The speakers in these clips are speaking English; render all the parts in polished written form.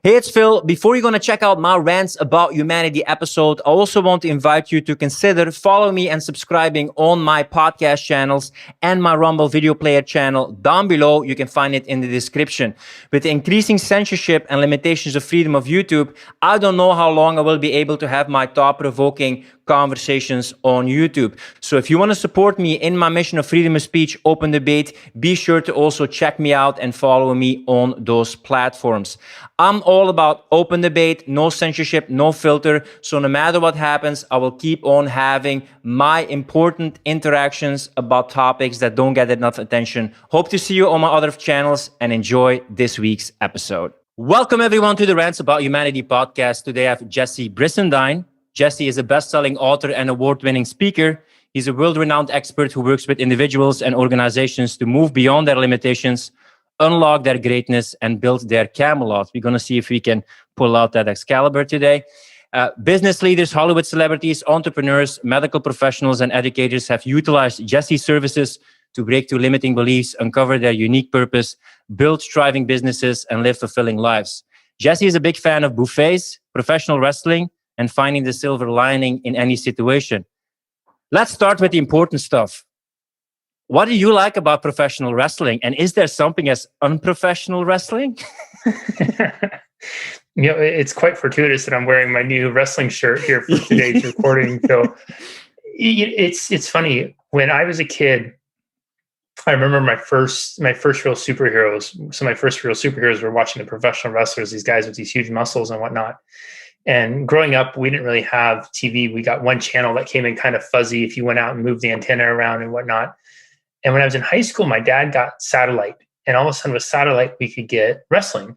Hey, it's Phil. Before you're going to check out my Rants About Humanity episode, I also want to invite you to consider following me and subscribing on my podcast channels and my Rumble video player channel down below. You can find it in the description. With the increasing censorship and limitations of freedom of YouTube, I don't know how long I will be able to have my thought-provoking conversations on YouTube. So if you want to support me in my mission of freedom of speech, open debate, be sure to also check me out and follow me on those platforms. I'm all about open debate, no censorship, no filter. So no matter what happens, I will keep on having my important interactions about topics that don't get enough attention. Hope to see you on my other channels and enjoy this week's episode. Welcome everyone to the Rants About Humanity podcast. Today I have Jesse Brisendine. Jesse is a best-selling author and award-winning speaker. He's a world-renowned expert who works with individuals and organizations to move beyond their limitations, unlock their greatness, and build their Camelot. We're going to see if we can pull out that Excalibur today. Business leaders, Hollywood celebrities, entrepreneurs, medical professionals, and educators have utilized Jesse's services to break through limiting beliefs, uncover their unique purpose, build thriving businesses, and live fulfilling lives. Jesse is a big fan of buffets, professional wrestling, and finding the silver lining in any situation. Let's start with the important stuff. What do you like about professional wrestling? And is there something as unprofessional wrestling? It's quite fortuitous that I'm wearing my new wrestling shirt here for today's recording. So it's funny. When I was a kid, I remember my first real superheroes. So my first real superheroes were watching the professional wrestlers, these guys with these huge muscles and whatnot. And growing up, we didn't really have TV. We got one channel that came in kind of fuzzy if you went out and moved the antenna around and whatnot. And when I was in high school, my dad got satellite. And all of a sudden with satellite, we could get wrestling.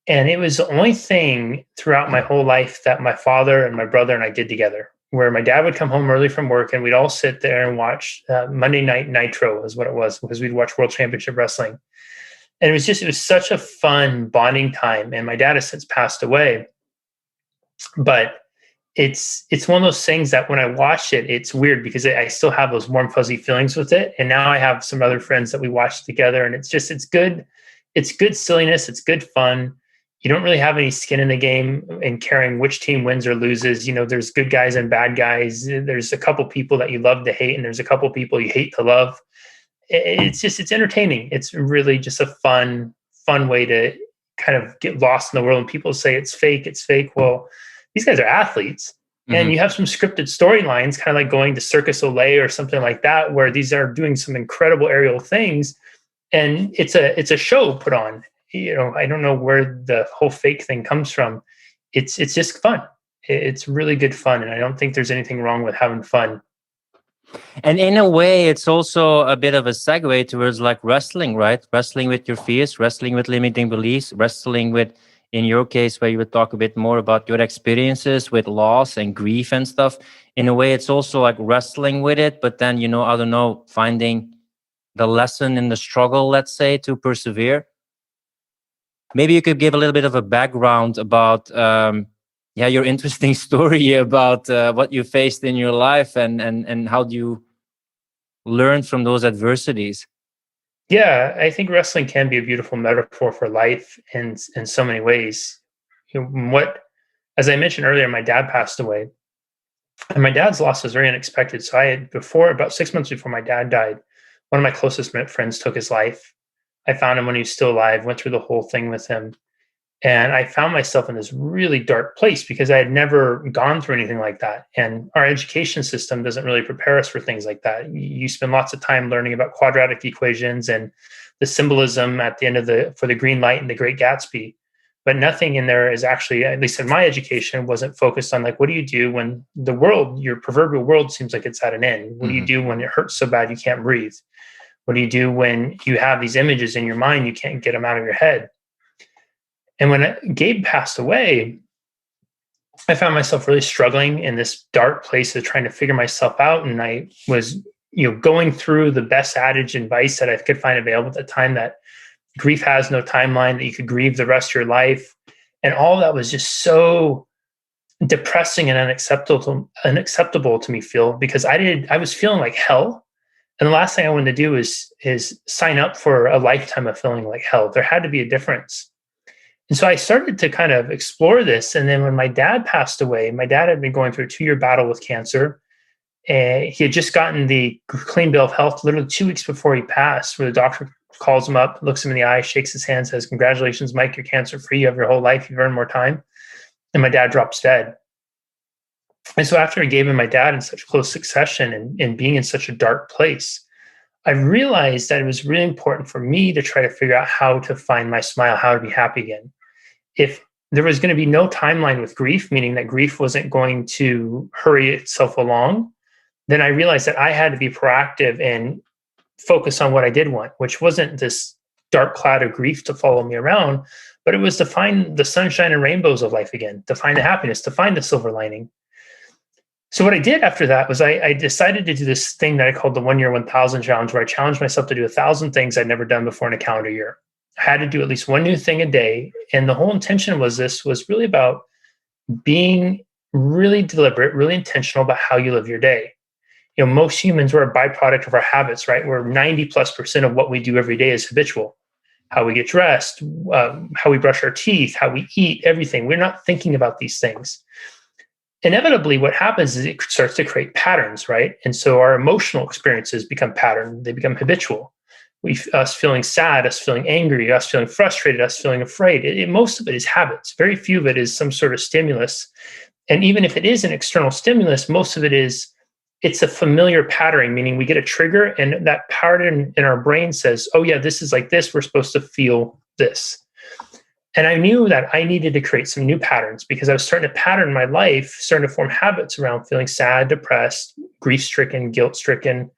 And it was the only thing throughout my whole life that my father and my brother and I did together, where my dad would come home early from work and we'd all sit there and watch Monday Night Nitro is what it was, because we'd watch World Championship Wrestling. And it was such a fun bonding time. And my dad has since passed away. But it's one of those things that when I watch it, it's weird because I still have those warm, fuzzy feelings with it. And now I have some other friends that we watch together, and it's good. It's good silliness. It's good fun. You don't really have any skin in the game in caring which team wins or loses. There's good guys and bad guys. There's a couple people that you love to hate, and there's a couple people you hate to love. It's entertaining. It's really just a fun way to kind of get lost in the world. And people say it's fake. Well, these guys are athletes, and you have some scripted storylines, kind of like going to Circus Olay or something like that, where these are doing some incredible aerial things, and it's a show put on. I don't know where the whole fake thing comes from. It's just fun. It's really good fun, and I don't think there's anything wrong with having fun. And in a way, it's also a bit of a segue towards like wrestling, right? Wrestling with your fears, wrestling with limiting beliefs, wrestling with, in your case, where you would talk a bit more about your experiences with loss and grief and stuff. In a way, it's also like wrestling with it, but then, I don't know, finding the lesson in the struggle, let's say, to persevere. Maybe you could give a little bit of a background about, your interesting story about what you faced in your life and how do you learn from those adversities. Yeah, I think wrestling can be a beautiful metaphor for life in so many ways. As I mentioned earlier, my dad passed away, and my dad's loss was very unexpected. So about 6 months before my dad died, one of my closest friends took his life. I found him when he was still alive, went through the whole thing with him. And I found myself in this really dark place because I had never gone through anything like that. And our education system doesn't really prepare us for things like that. You spend lots of time learning about quadratic equations and the symbolism at the end for the green light and the Great Gatsby. But nothing in there is actually, at least in my education, wasn't focused on like, what do you do when your proverbial world seems like it's at an end? What do you do when it hurts so bad you can't breathe? What do you do when you have these images in your mind, you can't get them out of your head? And when Gabe passed away, I found myself really struggling in this dark place of trying to figure myself out. And I was, going through the best adage and advice that I could find available at the time, that grief has no timeline, that you could grieve the rest of your life. And all that was just so depressing and unacceptable to me, Phil, because I was feeling like hell. And the last thing I wanted to do is sign up for a lifetime of feeling like hell. There had to be a difference. And so I started to kind of explore this. And then when my dad passed away, my dad had been going through a 2-year battle with cancer. And he had just gotten the clean bill of health literally 2 weeks before he passed, where the doctor calls him up, looks him in the eye, shakes his hand, says, "Congratulations, Mike, you're cancer free. You have your whole life. You've earned more time." And my dad drops dead. And so after I gave him my dad in such close succession and being in such a dark place, I realized that it was really important for me to try to figure out how to find my smile, how to be happy again. If there was going to be no timeline with grief, meaning that grief wasn't going to hurry itself along, then I realized that I had to be proactive and focus on what I did want, which wasn't this dark cloud of grief to follow me around, but it was to find the sunshine and rainbows of life again, to find the happiness, to find the silver lining. So what I did after that was I decided to do this thing that I called the 1 year 1,000 challenge, where I challenged myself to do 1,000 things I'd never done before in a calendar year. I had to do at least one new thing a day. And the whole intention was this was really about being really deliberate, really intentional about how you live your day. You know, most humans, we're a byproduct of our habits, right? We're 90+% of what we do every day is habitual. How we get dressed, how we brush our teeth, how we eat, everything. We're not thinking about these things. Inevitably, what happens is it starts to create patterns, right? And so our emotional experiences become patterned. They become habitual. Us feeling sad, us feeling angry, us feeling frustrated, us feeling afraid. Most of it is habits. Very few of it is some sort of stimulus. And even if it is an external stimulus, most of it is, it's a familiar patterning, meaning we get a trigger and that pattern in our brain says, oh yeah, this is like this. We're supposed to feel this. And I knew that I needed to create some new patterns because I was starting to pattern my life, starting to form habits around feeling sad, depressed, grief-stricken, guilt-stricken.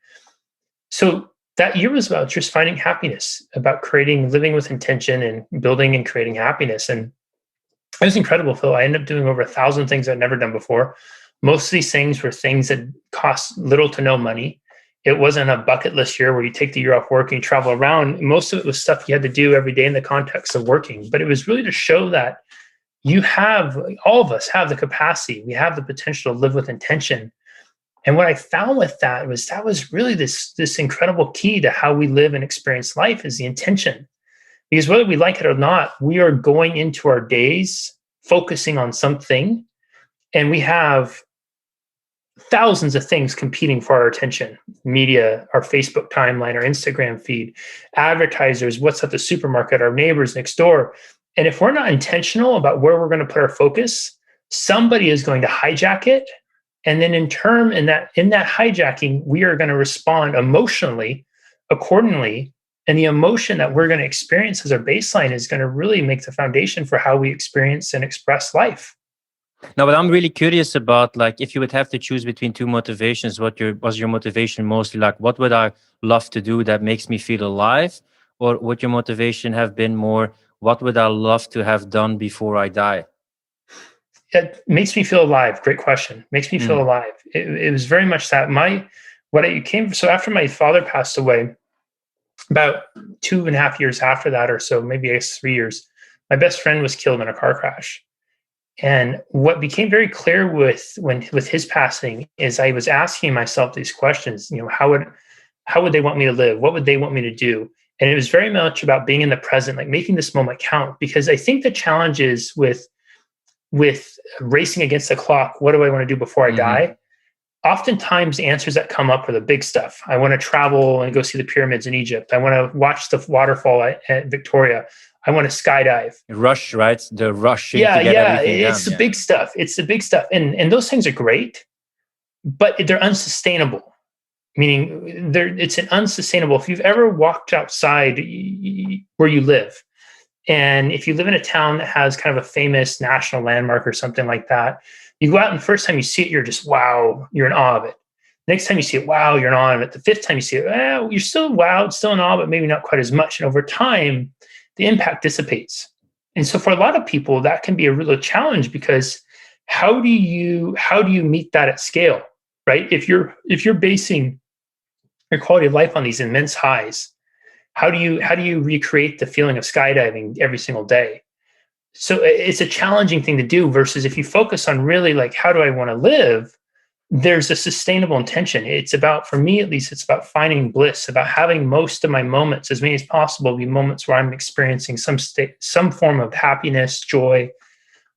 So that year was about just finding happiness, about creating, living with intention and building and creating happiness. And it was incredible, Phil. I ended up doing over 1,000 things I'd never done before. Most of these things were things that cost little to no money. It wasn't a bucket list year where you take the year off work and you travel around. Most of it was stuff you had to do every day in the context of working. But it was really to show that you have, all of us have the capacity. We have the potential to live with intention. And what I found with that was really this incredible key to how we live and experience life is the intention. Because whether we like it or not, we are going into our days focusing on something, and we have thousands of things competing for our attention. Media, our Facebook timeline, our Instagram feed, advertisers, what's at the supermarket, our neighbors next door. And if we're not intentional about where we're going to put our focus, somebody is going to hijack it. And then in that hijacking, we are going to respond emotionally accordingly. And the emotion that we're going to experience as our baseline is going to really make the foundation for how we experience and express life. No, but I'm really curious about, like, if you would have to choose between two motivations, was your motivation mostly like, what would I love to do that makes me feel alive? Or would your motivation have been more, what would I love to have done before I die? It makes me feel alive. Great question. Makes me feel alive. It was very much that. So after my father passed away, about 2.5 years after that or so, maybe 3 years, my best friend was killed in a car crash. And what became very clear with his passing is I was asking myself these questions, you know, how would they want me to live? What would they want me to do? And it was very much about being in the present, like making this moment count. Because I think the challenge is with racing against the clock, what do I want to do before I die? Oftentimes the answers that come up are the big stuff. I want to travel and go see the pyramids in Egypt. I want to watch the waterfall at Victoria. I want to skydive. Rush, right? The rushing. Yeah, to get everything it's done. the big stuff. It's the big stuff. And those things are great, but they're unsustainable. Meaning it's an unsustainable. If you've ever walked outside where you live, and if you live in a town that has kind of a famous national landmark or something like that, you go out and the first time you see it, you're just, wow, you're in awe of it. Next time you see it, wow, you're in awe of it. The fifth time you see it, you're still wowed, still in awe, but maybe not quite as much. And over time, the impact dissipates. And so for a lot of people, that can be a real challenge because how do you meet that at scale, right? If you're basing your quality of life on these immense highs, how do you recreate the feeling of skydiving every single day? So it's a challenging thing to do versus if you focus on really like, how do I want to live? there's a sustainable intention. It's about, for me at least, it's about finding bliss, about having most of my moments, as many as possible, be moments where I'm experiencing some form of happiness, joy,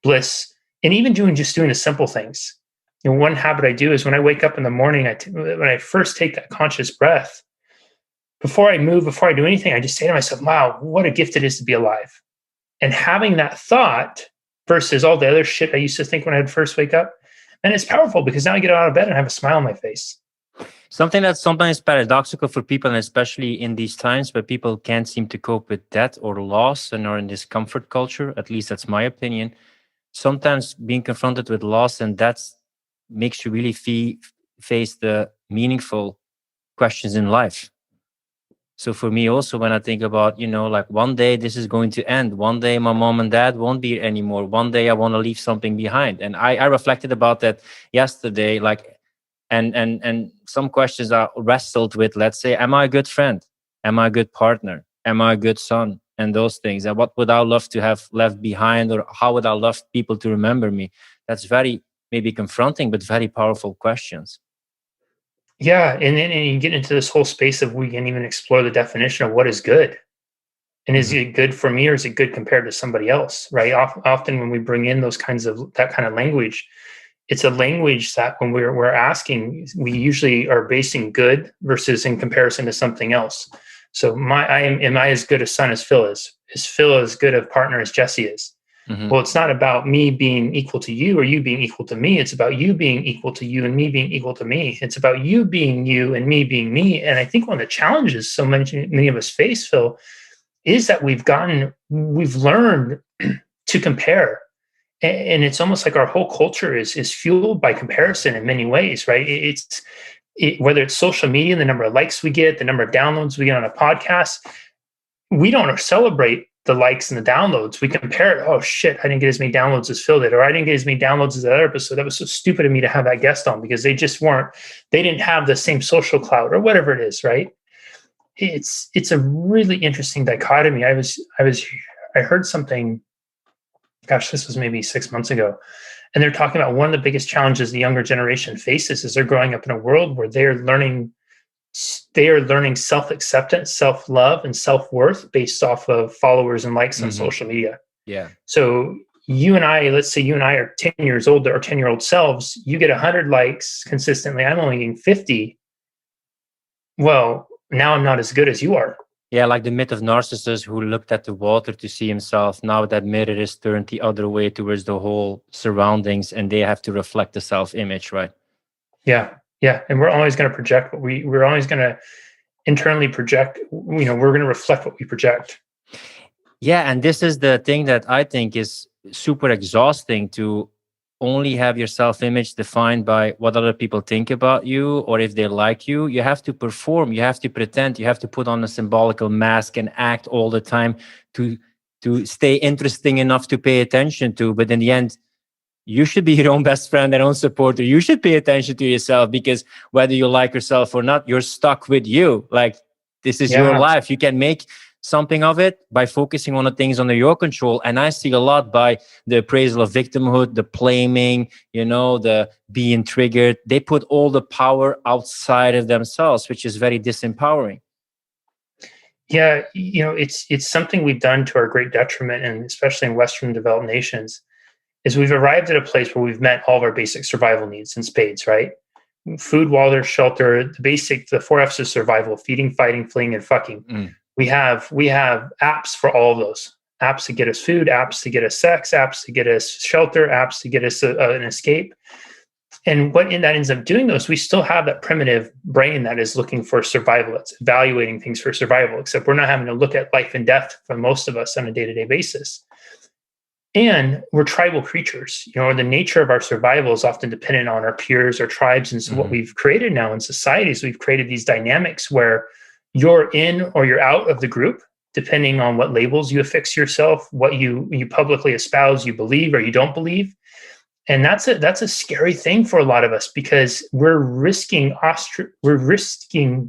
bliss, and even doing the simple things. One habit I do is when I wake up in the morning, when I first take that conscious breath, before I move, before I do anything, I just say to myself, wow, what a gift it is to be alive. And having that thought versus all the other shit I used to think when I'd first wake up, and it's powerful because now I get out of bed and have a smile on my face. Something that's sometimes paradoxical for people, and especially in these times where people can't seem to cope with death or loss and are in this comfort culture, at least that's my opinion. Sometimes being confronted with loss and death makes you really face the meaningful questions in life. So for me also, when I think about, like one day this is going to end, one day my mom and dad won't be anymore, one day I want to leave something behind. And I reflected about that yesterday, like, and some questions I wrestled with. Let's say, am I a good friend? Am I a good partner? Am I a good son? And those things. And what would I love to have left behind, or how would I love people to remember me? That's very maybe confronting, but very powerful questions. Yeah, and then you get into this whole space of, we can even explore the definition of what is good. And is it good for me, or is it good compared to somebody else, right? Often when we bring in that kind of language, it's a language that when we're asking, we usually are basing good versus in comparison to something else. So am I as good a son as Phil is? Is Phil as good a partner as Jesse is? Mm-hmm. Well, it's not about me being equal to you or you being equal to me. It's about you being equal to you and me being equal to me. It's about you being you and me being me. And I think one of the challenges so many of us face, Phil, is that we've learned to compare. And it's almost like our whole culture is fueled by comparison in many ways, right? Whether it's social media, the number of likes we get, the number of downloads we get on a podcast, we don't celebrate the likes and the downloads. We compare it. Oh shit, I didn't get as many downloads as Phil did, or I didn't get as many downloads as that other episode. That was so stupid of me to have that guest on because they didn't have the same social clout or whatever it is, right? It's a really interesting dichotomy. I heard something, gosh, this was maybe 6 months ago, and they're talking about one of the biggest challenges the younger generation faces is they're growing up in a world where they are learning self-acceptance, self-love, and self-worth based off of followers and likes on social media. Yeah. So let's say you and I are 10 years old, or 10-year-old selves, you get 100 likes consistently. I'm only getting 50. Well, now I'm not as good as you are. Yeah, like the myth of Narcissus who looked at the water to see himself. Now that mirror is turned the other way towards the whole surroundings, and they have to reflect the self-image, right? Yeah. Yeah. And we're always going to project we're always going to internally project, we're going to reflect what we project. Yeah. And this is the thing that I think is super exhausting, to only have your self-image defined by what other people think about you, or if they like you. You have to perform, you have to pretend, you have to put on a symbolical mask and act all the time to stay interesting enough to pay attention to. But in the end, you should be your own best friend and own supporter. You should pay attention to yourself, because whether you like yourself or not, you're stuck with you. Like, this is your life. You can make something of it by focusing on the things under your control. And I see a lot by the appraisal of victimhood, the blaming, the being triggered. They put all the power outside of themselves, which is very disempowering. Yeah, it's something we've done to our great detriment, and especially in Western developed nations, is we've arrived at a place where we've met all of our basic survival needs in spades, right? Food, water, shelter, the 4 F's of survival: feeding, fighting, fleeing, and fucking. We have apps for all of those. Apps to get us food, apps to get us sex, apps to get us shelter, apps to get us an escape. And what that ends up doing, though, is we still have that primitive brain that is looking for survival. It's evaluating things for survival, except we're not having to look at life and death for most of us on a day-to-day basis. And we're tribal creatures. The nature of our survival is often dependent on our peers or tribes. And so what we've created now in society is we've created these dynamics where you're in or you're out of the group, depending on what labels you affix yourself, what you publicly espouse, you believe or you don't believe. And that's a scary thing for a lot of us, because we're risking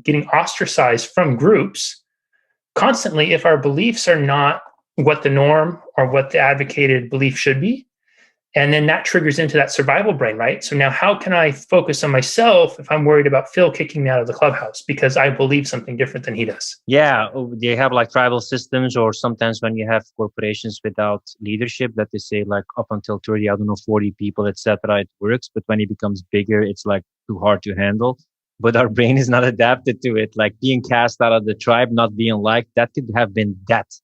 getting ostracized from groups constantly if our beliefs are not what the norm or what the advocated belief should be. And then that triggers into that survival brain, right? So now how can I focus on myself if I'm worried about Phil kicking me out of the clubhouse because I believe something different than he does? Yeah, they have like tribal systems, or sometimes when you have corporations without leadership, that they say like up until 30, I don't know, 40 people, etc., it works. But when it becomes bigger, it's like too hard to handle. But our brain is not adapted to it. Like being cast out of the tribe, not being liked, that could have been death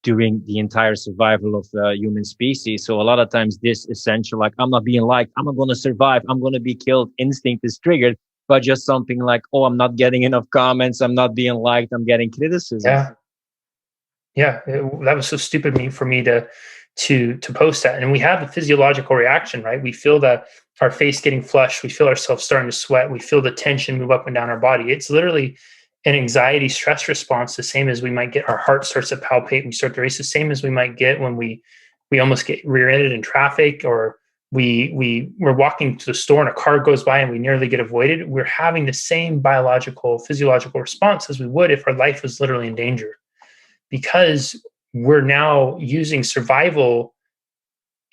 during the entire survival of the human species. So a lot of times this essential, like, I'm not being liked, I'm not going to survive, I'm going to be killed, instinct is triggered, but just something like, oh, I'm not getting enough comments, I'm not being liked, I'm getting criticism. Yeah, that was so stupid for me to post that. And we have the physiological reaction, right? We feel our face getting flushed, we feel ourselves starting to sweat, we feel the tension move up and down our body. It's literally an anxiety stress response, the same as we might get. Our heart starts to palpate, we start to race, the same as we might get when we almost get rear-ended in traffic, or we're walking to the store and a car goes by and we nearly get avoided. We're having the same biological, physiological response as we would if our life was literally in danger, because we're now using survival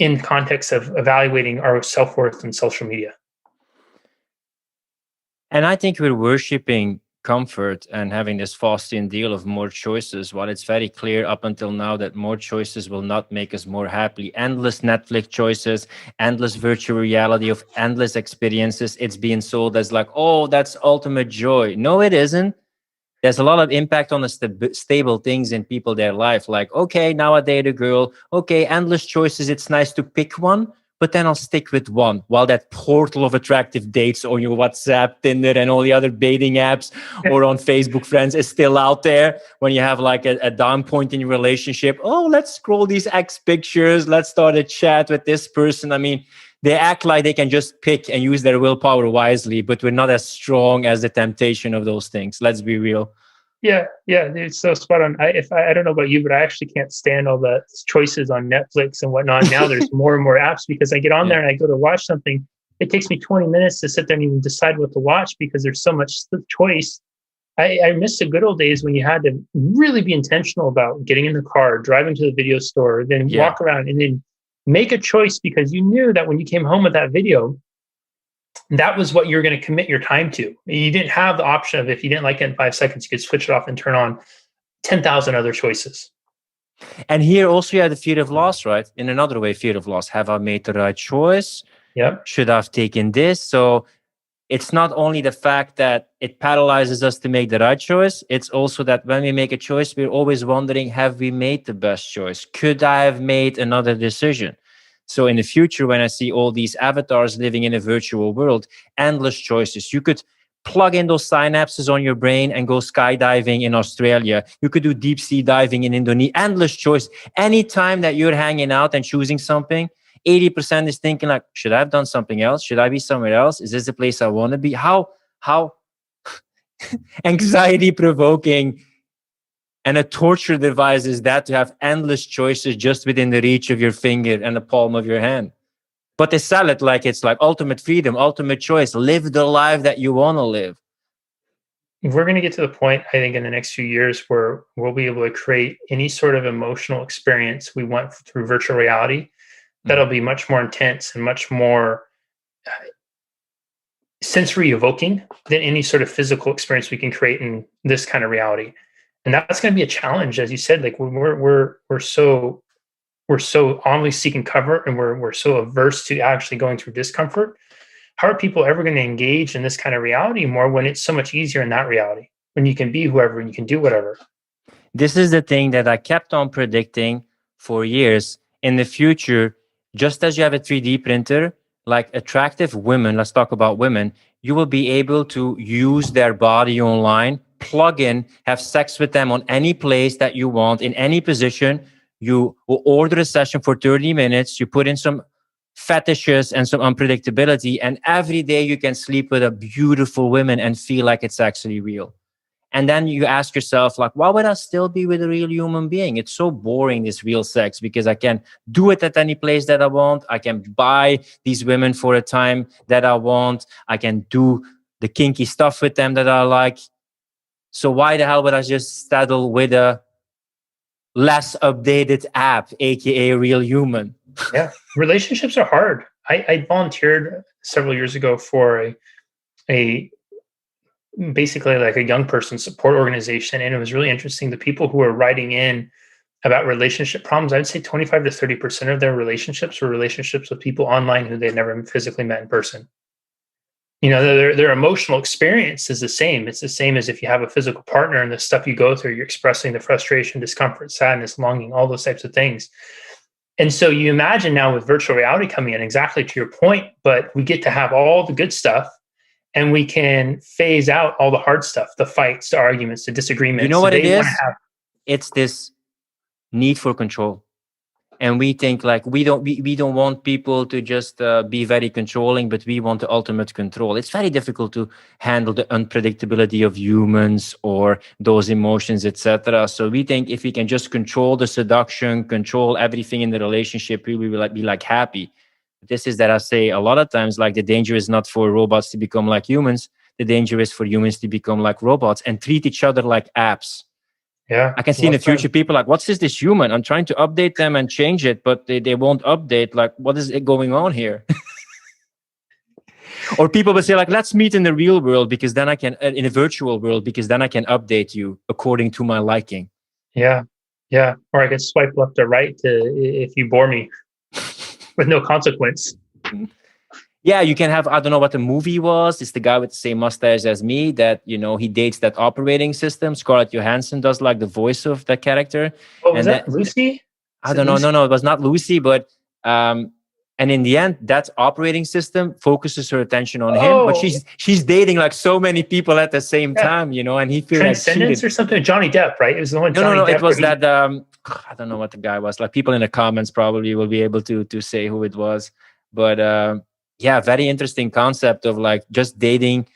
in context of evaluating our self-worth in social media. And I think we're worshiping comfort and having this Faustian deal of more choices, while it's very clear up until now that more choices will not make us more happy. Endless Netflix choices, endless virtual reality of endless experiences. It's being sold as like, oh, that's ultimate joy. No, it isn't. There's a lot of impact on the stable things in people, their life. Like, okay, now I date a girl. Okay, endless choices. It's nice to pick one, but then I'll stick with one, while that portal of attractive dates on your WhatsApp, Tinder, and all the other dating apps, or on Facebook Friends is still out there. When you have like a down point in your relationship, oh, let's scroll these ex pictures. Let's start a chat with this person. I mean, they act like they can just pick and use their willpower wisely, but we're not as strong as the temptation of those things. Let's be real. Yeah, it's so spot on. I don't know about you, but I actually can't stand all the choices on Netflix and whatnot. Now there's more and more apps, because I get on there and I go to watch something. It takes me 20 minutes to sit there and even decide what to watch, because there's so much choice. I miss the good old days when you had to really be intentional about getting in the car, driving to the video store, then walk around and then make a choice, because you knew that when you came home with that video, that was what you're going to commit your time to. You didn't have the option of, if you didn't like it in 5 seconds, you could switch it off and turn on 10,000 other choices. And here also you have the fear of loss, right? In another way, fear of loss. Have I made the right choice? Yep. Should I have taken this? So it's not only the fact that it paralyzes us to make the right choice. It's also that when we make a choice, we're always wondering, have we made the best choice? Could I have made another decision? So in the future, when I see all these avatars living in a virtual world, endless choices. You could plug in those synapses on your brain and go skydiving in Australia. You could do deep sea diving in Indonesia. Endless choice. Anytime that you're hanging out and choosing something, 80% is thinking like, should I have done something else? Should I be somewhere else? Is this the place I want to be? How anxiety provoking and a torture device is that, to have endless choices just within the reach of your finger and the palm of your hand? But they sell it like it's like ultimate freedom, ultimate choice. Live the life that you want to live. We're going to get to the point, I think, in the next few years where we'll be able to create any sort of emotional experience we want through virtual reality that'll be much more intense and much more sensory evoking than any sort of physical experience we can create in this kind of reality. And that's going to be a challenge, as you said. Like we're so always seeking comfort, and we're so averse to actually going through discomfort. How are people ever going to engage in this kind of reality more when it's so much easier in that reality, when you can be whoever and you can do whatever? This is the thing that I kept on predicting for years. In the future, just as you have a 3D printer, like attractive women, let's talk about women, you will be able to use their body online, plug in, have sex with them on any place that you want, in any position. You will order a session for 30 minutes. You put in some fetishes and some unpredictability, and every day you can sleep with a beautiful woman and feel like it's actually real. And then you ask yourself, like, why would I still be with a real human being? It's so boring, this real sex, because I can do it at any place that I want. I can buy these women for a time that I want. I can do the kinky stuff with them that I like. So why the hell would I just saddle with a less updated app, aka real human? Yeah. Relationships are hard. I volunteered several years ago for a basically like a young person support organization. And it was really interesting. The people who were writing in about relationship problems, I'd say 25 to 30% of their relationships were relationships with people online who they'd never physically met in person. You know, their emotional experience is the same. It's the same as if you have a physical partner and the stuff you go through, you're expressing the frustration, discomfort, sadness, longing, all those types of things. And so you imagine now with virtual reality coming in, exactly to your point, but we get to have all the good stuff and we can phase out all the hard stuff, the fights, the arguments, the You disagreements. know So what it they want is? to have, It's this need for control. And we think like we don't want people to just be very controlling, but we want the ultimate control. It's very difficult to handle the unpredictability of humans or those emotions, etc. So we think if we can just control the seduction, control everything in the relationship, we will like be like happy. This is that I say a lot of times, like the danger is not for robots to become like humans. The danger is for humans to become like robots and treat each other like apps. yeah, I can see in well the future said. people like, what's this human? I'm trying to update them and change it, but they won't update. Like, what is it going on here? Or people will say like, let's meet in the real world because then I can, in a virtual world, because then I can update you according to my liking. Yeah, yeah. Or I can swipe left or right if you bore me with no consequence. Yeah, you can have, I don't know what the movie was. It's the guy with the same mustache as me that, you know, he dates that operating system. Scarlett Johansson does like the voice of that character. Oh, was And that that, Lucy? I Is it don't know. Lucy? No, it was not Lucy, but um, and in the end, that operating system focuses her attention on him. But Oh, she's dating like so many people at the same yeah. time, you know, and he feels like Transcendence cheated. or something. Johnny Depp, right? It was the one No, Johnny no. It Depp where was he. that I don't know what the guy was. Like people in the comments probably will be able to say who it was. But yeah, very interesting concept of like just dating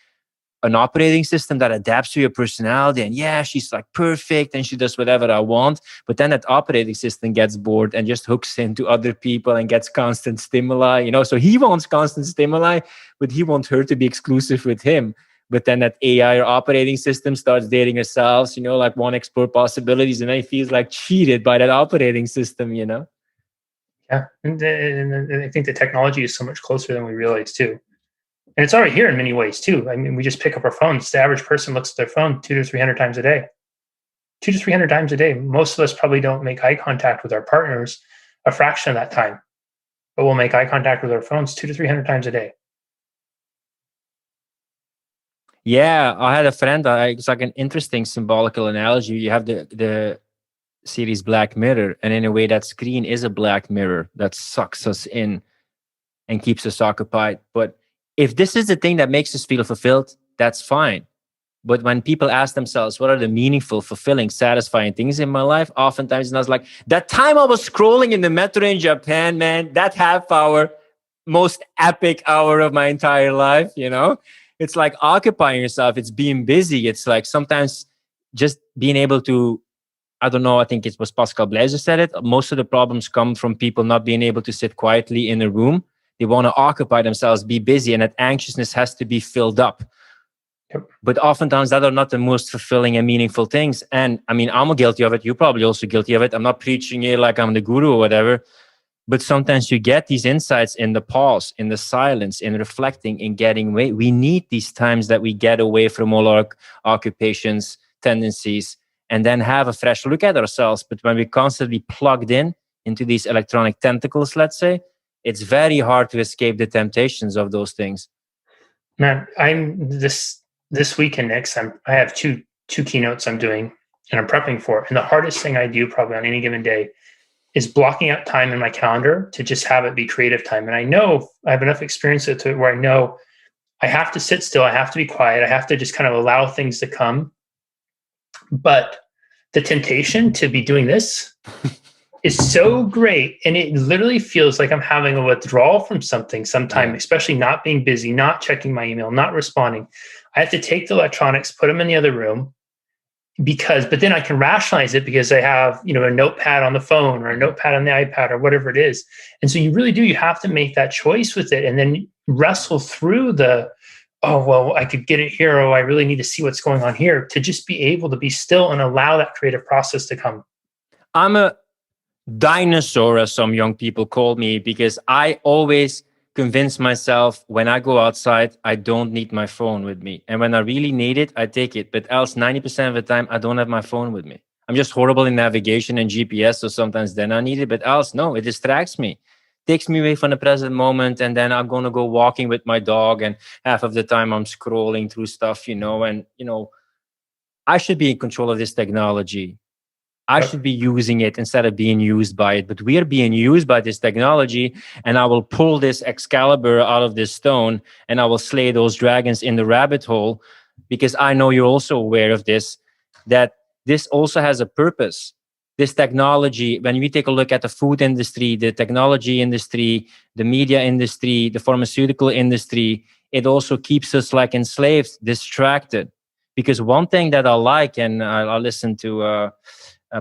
an operating system that adapts to your personality. And yeah, she's like perfect and she does whatever I want. But then that operating system gets bored and just hooks into other people and gets constant stimuli, you know. So he wants constant stimuli, but he wants her to be exclusive with him. But then that AI or operating system starts dating herself, you know, like want to explore possibilities. And then he feels like cheated by that operating system, you know. Yeah, and I think the technology is so much closer than we realize too. And it's already here in many ways too. I mean, we just pick up our phones. The average person looks at their phone 200 to 300 times a day. 200 to 300 times a day. Most of us probably don't make eye contact with our partners a fraction of that time, but we'll make eye contact with our phones 200 to 300 times a day. Yeah, I had a friend. It's like an interesting symbolical analogy. You have the series Black Mirror, and in a way, that screen is a black mirror that sucks us in and keeps us occupied. But if this is the thing that makes us feel fulfilled, that's fine. But when people ask themselves, what are the meaningful, fulfilling, satisfying things in my life? Oftentimes, it's like that time I was scrolling in the metro in Japan, man, that half hour, most epic hour of my entire life, you know? It's like occupying yourself. It's being busy. It's like sometimes just being able to, I don't know, I think it was Pascal Blaise said it. Most of the problems come from people not being able to sit quietly in a room. They want to occupy themselves, be busy, and that anxiousness has to be filled up. Yep. But oftentimes that are not the most fulfilling and meaningful things. And I mean, I'm guilty of it. You're probably also guilty of it. I'm not preaching here like I'm the guru or whatever. But sometimes you get these insights in the pause, in the silence, in reflecting, in getting away. We need these times that we get away from all our occupations, tendencies, and then have a fresh look at ourselves. But when we're constantly plugged in into these electronic tentacles, let's say, it's very hard to escape the temptations of those things. Man, I'm this week and next. I have two keynotes I'm doing and I'm prepping for. And the hardest thing I do probably on any given day is blocking out time in my calendar to just have it be creative time. And I know I have enough experience with it where I know I have to sit still, I have to be quiet, I have to just kind of allow things to come. But the temptation to be doing this is so great. And it literally feels like I'm having a withdrawal from something sometime, especially not being busy, not checking my email, not responding. I have to take the electronics, put them in the other room but then I can rationalize it because I have, you know, a notepad on the phone or a notepad on the iPad or whatever it is. And so you have to make that choice with it and then wrestle through oh, well, I could get it here. Oh, I really need to see what's going on here to just be able to be still and allow that creative process to come. I'm a dinosaur, as some young people call me, because I always convince myself when I go outside, I don't need my phone with me. And when I really need it, I take it. But else, 90% of the time, I don't have my phone with me. I'm just horrible in navigation and GPS. So sometimes then I need it. But else, no, it distracts me. Takes me away from the present moment. And then I'm going to go walking with my dog. And half of the time I'm scrolling through stuff, and, I should be in control of this technology. I Yep. should be using it instead of being used by it. But we are being used by this technology, and I will pull this Excalibur out of this stone and I will slay those dragons in the rabbit hole, because I know you're also aware of this, that this also has a purpose. This technology, when we take a look at the food industry, the technology industry, the media industry, the pharmaceutical industry, it also keeps us like enslaved, distracted. Because one thing that I like, and I listen to a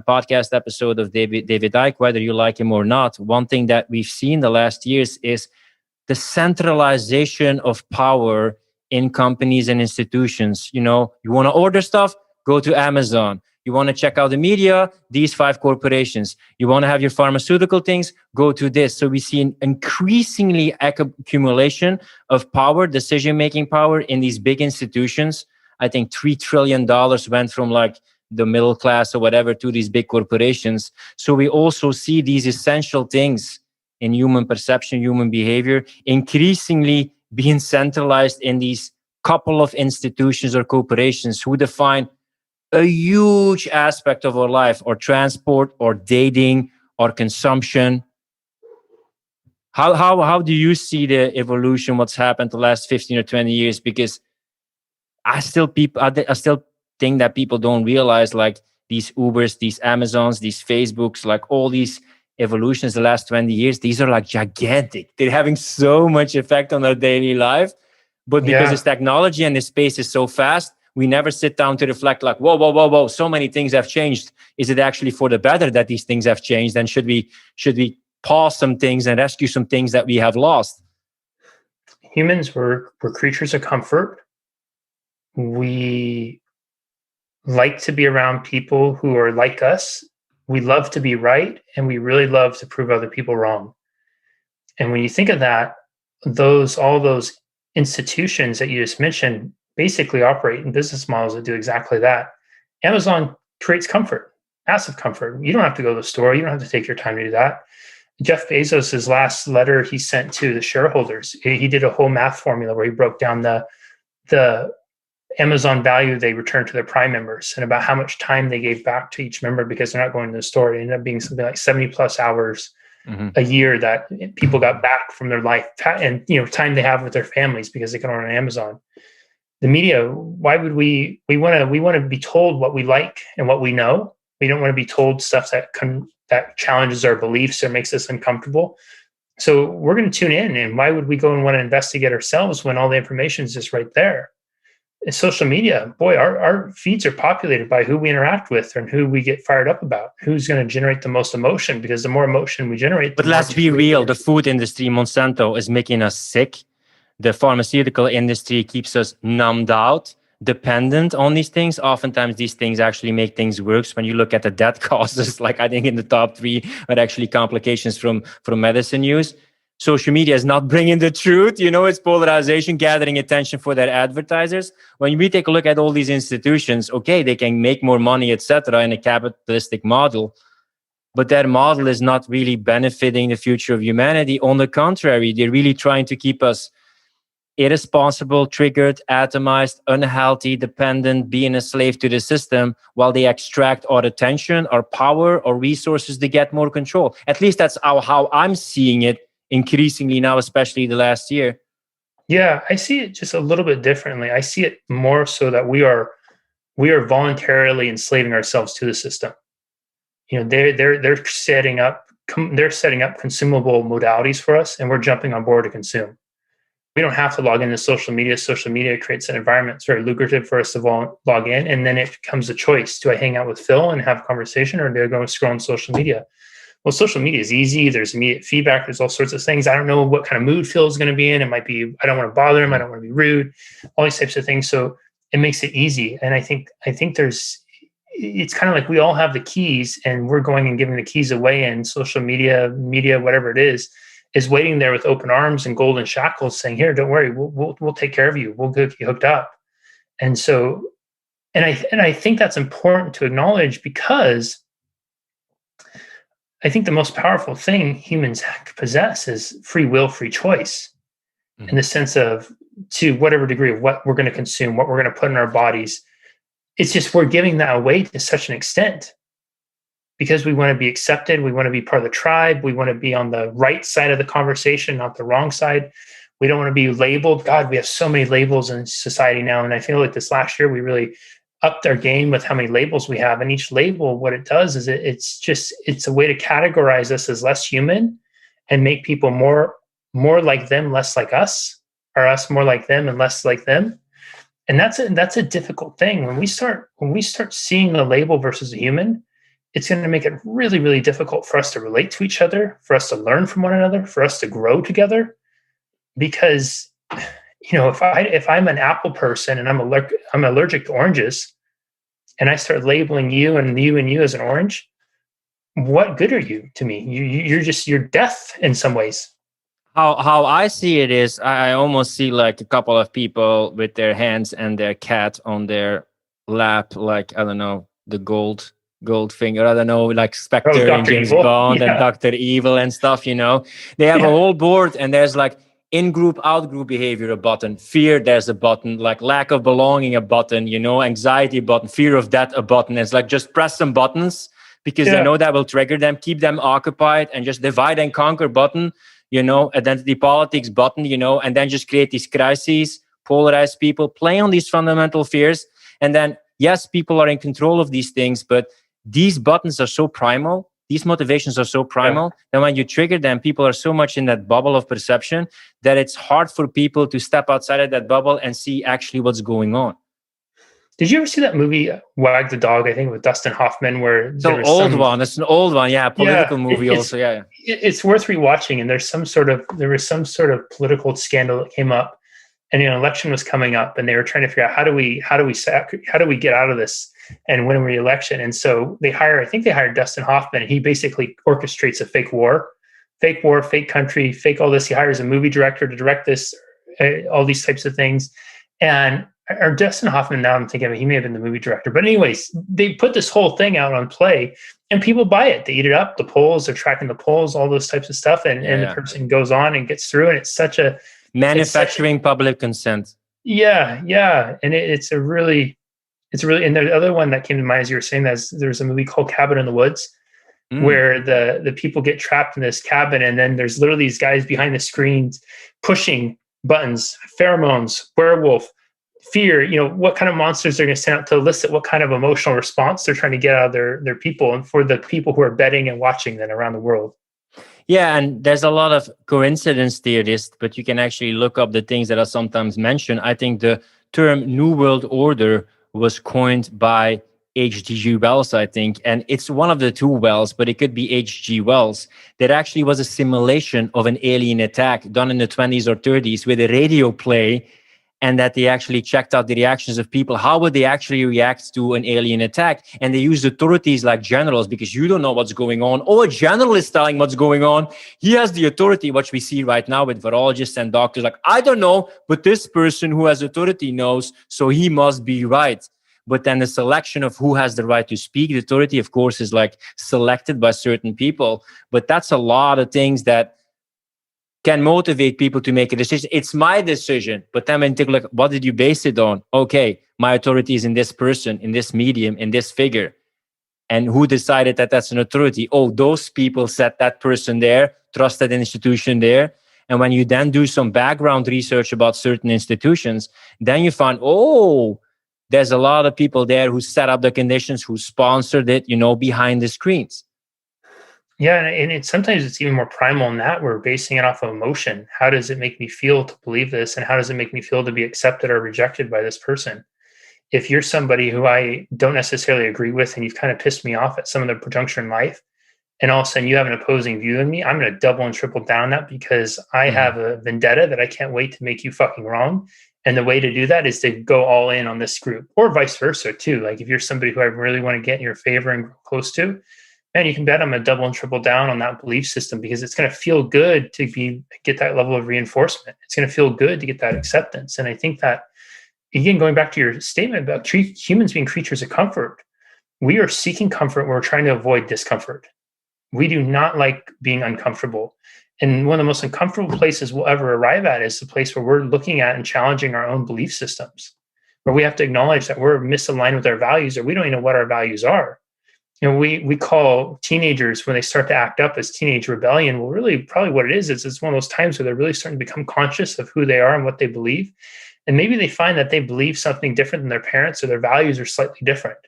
podcast episode of David Icke, whether you like him or not, one thing that we've seen the last years is the centralization of power in companies and institutions. You want to order stuff, go to Amazon. You want to check out the media, these 5 corporations. You want to have your pharmaceutical things, go to this. So we see an increasingly accumulation of power, decision-making power in these big institutions. I think $3 trillion went from like the middle class or whatever to these big corporations. So we also see these essential things in human perception, human behavior, increasingly being centralized in these couple of institutions or corporations who define a huge aspect of our life, or transport, or dating, or consumption. How do you see the evolution, what's happened the last 15 or 20 years? Because I still think that people don't realize, like, these Ubers, these Amazons, these Facebooks, like all these evolutions the last 20 years, these are like gigantic. They're having so much effect on our daily life. But because this technology and this space is so fast, we never sit down to reflect like, whoa, so many things have changed. Is it actually for the better that these things have changed? And should we pause some things and rescue some things that we have lost? Humans were creatures of comfort. We like to be around people who are like us. We love to be right, and we really love to prove other people wrong. And when you think of that, all those institutions that you just mentioned basically operate in business models that do exactly that. Amazon creates comfort, massive comfort. You don't have to go to the store. You don't have to take your time to do that. Jeff Bezos' last letter he sent to the shareholders, he did a whole math formula where he broke down the Amazon value they returned to their Prime members and about how much time they gave back to each member because they're not going to the store. It ended up being something like 70 plus hours a year that people got back from their life, and time they have with their families because they can order on Amazon. The media, why would we want to be told what we like and what we know? We don't want to be told stuff that challenges our beliefs or makes us uncomfortable. So we're going to tune in. And why would we go and want to investigate ourselves when all the information is just right there? In social media, boy, our feeds are populated by who we interact with and who we get fired up about, who's going to generate the most emotion, because the more emotion we generate. But let's be real, the food industry, Monsanto, is making us sick. The pharmaceutical industry keeps us numbed out, dependent on these things. Oftentimes, these things actually make things worse. When you look at the death causes, like I think in the top 3 are actually complications from medicine use. Social media is not bringing the truth. It's polarization, gathering attention for their advertisers. When we take a look at all these institutions, okay, they can make more money, etc., in a capitalistic model. But that model is not really benefiting the future of humanity. On the contrary, they're really trying to keep us irresponsible, triggered, atomized, unhealthy, dependent, being a slave to the system, while they extract our attention, our power, our resources to get more control. At least that's how I'm seeing it increasingly now, especially the last year. Yeah, I see it just a little bit differently. I see it more so that we are voluntarily enslaving ourselves to the system. They're setting up consumable modalities for us, and we're jumping on board to consume. We don't have to log into social media. Social media creates an environment. It's very lucrative for us to log in, and then it becomes a choice. Do I hang out with Phil and have a conversation, or do I go and scroll on social media? Well, social media is easy. There's immediate feedback. There's all sorts of things. I don't know what kind of mood Phil's going to be in. It might be, I don't want to bother him. I don't want to be rude. All these types of things. So it makes it easy. And I think it's kind of like we all have the keys and we're going and giving the keys away, and social media, whatever it is waiting there with open arms and golden shackles saying, here, don't worry, we'll take care of you. We'll get you hooked up. And so, and I think that's important to acknowledge, because I think the most powerful thing humans possess is free will, free choice, in the sense of, to whatever degree, of what we're going to consume, what we're going to put in our bodies. It's just we're giving that away to such an extent because we want to be accepted. We want to be part of the tribe. We want to be on the right side of the conversation, not the wrong side. We don't want to be labeled. God, we have so many labels in society now. And I feel like this last year, we really upped our game with how many labels we have. And each label, what it does is it's a way to categorize us as less human and make people more like them, less like us, or us more like them and less like them. And that's a difficult thing. When we start seeing the label versus a human, it's going to make it really, really difficult for us to relate to each other, for us to learn from one another, for us to grow together. Because, if I'm an apple person and I'm allergic to oranges, and I start labeling you and you as an orange, what good are you to me? You're death in some ways. How I see it is, I almost see like a couple of people with their hands and their cat on their lap, like, I don't know, the Goldfinger, I don't know, like Spectre and James Bond and Dr. Evil and stuff, They have a whole board, and there's like in-group, out-group behavior, a button. Fear, there's a button. Like lack of belonging, a button. Anxiety, a button. Fear of death, a button. It's like just press some buttons because they know that will trigger them, keep them occupied, and just divide and conquer button, identity politics button, and then just create these crises, polarize people, play on these fundamental fears. And then, yes, people are in control of these things, but these buttons are so primal. These motivations are so primal that when you trigger them, people are so much in that bubble of perception that it's hard for people to step outside of that bubble and see actually what's going on. Did you ever see that movie Wag the Dog? I think with Dustin Hoffman, where it's an old one. It's an old one, political movie also. It's worth rewatching. And there was some sort of political scandal that came up, and an election was coming up, and they were trying to figure out how do we get out of this and win re-election. And so they hired Dustin Hoffman, and he basically orchestrates a fake war, fake country, fake all this. He hires a movie director to direct this, all these types of things. And or Dustin Hoffman, now I'm thinking of it, he may have been the movie director. But anyways, they put this whole thing out on play, and people buy it. They eat it up. The polls, they're tracking the polls, all those types of stuff. And the person goes on and gets through, and it's such a manufacturing public consent. Yeah. And it's really, and the other one that came to mind as you were saying that, there's a movie called Cabin in the Woods, where the people get trapped in this cabin, and then there's literally these guys behind the screens pushing buttons, pheromones, werewolf, fear, what kind of monsters they're going to send out to elicit what kind of emotional response they're trying to get out of their people, and for the people who are betting and watching them around the world. Yeah, and there's a lot of coincidence theorists, but you can actually look up the things that are sometimes mentioned. I think the term New World Order was coined by H.G. Wells, I think, and it's one of the two Wells, but it could be H.G. Wells. That actually was a simulation of an alien attack done in the 20s or 30s with a radio play, and that they actually checked out the reactions of people. How would they actually react to an alien attack? And they used authorities like generals, because you don't know what's going on. Oh, a general is telling what's going on. He has the authority, which we see right now with virologists and doctors. Like, I don't know, but this person who has authority knows, so he must be right. But then the selection of who has the right to speak, the authority, of course, is like selected by certain people. But that's a lot of things that can motivate people to make a decision. It's my decision. But then when you take a look, what did you base it on? Okay, my authority is in this person, in this medium, in this figure. And who decided that that's an authority? Oh, those people set that person there, trust that institution there. And when you then do some background research about certain institutions, then you find, oh, there's a lot of people there who set up the conditions, who sponsored it, behind the screens. Yeah, and sometimes it's even more primal than that. We're basing it off of emotion. How does it make me feel to believe this? And how does it make me feel to be accepted or rejected by this person? If you're somebody who I don't necessarily agree with, and you've kind of pissed me off at some of the juncture in life, and all of a sudden you have an opposing view of me, I'm going to double and triple down that, because I have a vendetta that I can't wait to make you fucking wrong. And the way to do that is to go all in on this group, or vice versa too. Like if you're somebody who I really want to get in your favor and grow close to, man, you can bet I'm gonna double and triple down on that belief system, because it's going to feel good to get that level of reinforcement. It's going to feel good to get that acceptance. And I think that, again, going back to your statement about humans being creatures of comfort, we are seeking comfort when we're trying to avoid discomfort. We do not like being uncomfortable. And one of the most uncomfortable places we'll ever arrive at is the place where we're looking at and challenging our own belief systems, where we have to acknowledge that we're misaligned with our values, or we don't even know what our values are. We call teenagers, when they start to act up, as teenage rebellion. Well, really, probably what it is it's one of those times where they're really starting to become conscious of who they are and what they believe. And maybe they find that they believe something different than their parents, or their values are slightly different.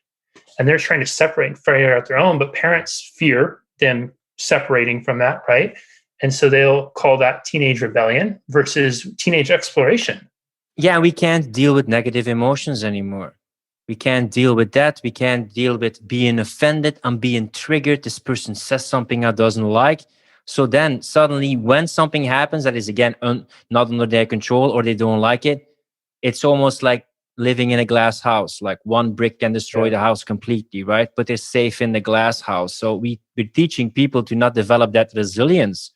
And they're trying to separate and figure out their own, but parents fear them separating from that, right? And so they'll call that teenage rebellion versus teenage exploration. Yeah, we can't deal with negative emotions anymore. We can't deal with that. We can't deal with being offended. I'm being triggered. This person says something I doesn't like. So then suddenly when something happens that is, again, not under their control, or they don't like it, it's almost like living in a glass house. Like one brick can destroy the house completely, right? But they're safe in the glass house. So we're teaching people to not develop that resilience,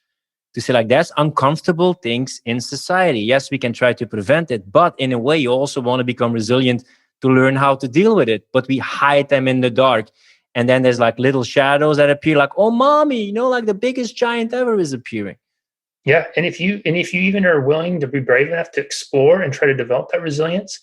to say like, that's uncomfortable things in society. Yes, we can try to prevent it, but in a way you also want to become resilient to learn how to deal with it. But we hide them in the dark. And then there's like little shadows that appear, like, oh, mommy, like the biggest giant ever is appearing. Yeah. And if you even are willing to be brave enough to explore and try to develop that resilience,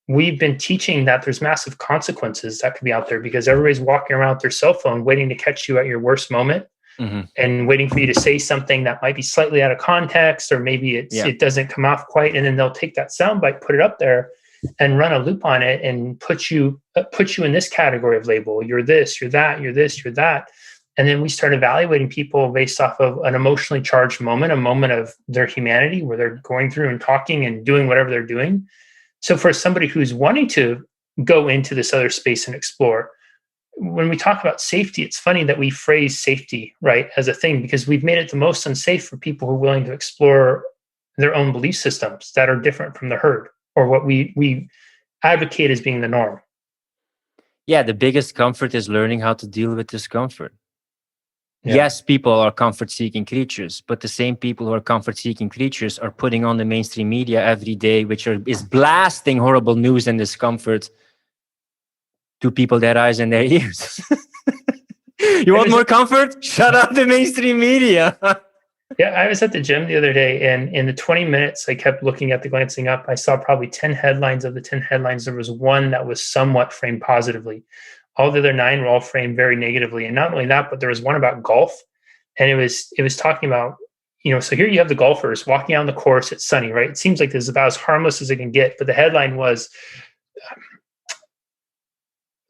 we've been teaching that there's massive consequences that could be out there, because everybody's walking around with their cell phone waiting to catch you at your worst moment. Mm-hmm. And waiting for you to say something that might be slightly out of context, or maybe it doesn't come off quite. And then they'll take that soundbite, put it up there, and run a loop on it, and put you in this category of label. You're this, you're that, you're this, you're that. And then we start evaluating people based off of an emotionally charged moment, a moment of their humanity where they're going through and talking and doing whatever they're doing. So for somebody who's wanting to go into this other space and explore, when we talk about safety, it's funny that we phrase safety, right, as a thing, because we've made it the most unsafe for people who are willing to explore their own belief systems that are different from the herd, or what we advocate as being the norm. Yeah, the biggest comfort is learning how to deal with discomfort. Yeah. Yes, people are comfort-seeking creatures, but the same people who are comfort-seeking creatures are putting on the mainstream media every day, which is blasting horrible news and discomfort to people, their eyes and their ears. You want more comfort? Shut up the mainstream media. Yeah, I was at the gym the other day, and in the 20 minutes I kept looking at glancing up, I saw probably 10 headlines. Of the 10 headlines, there was one that was somewhat framed positively. All the other 9 were all framed very negatively. And not only that, but there was one about golf. And it was talking about, so here you have the golfers walking out on the course, it's sunny, right? It seems like this is about as harmless as it can get. But the headline was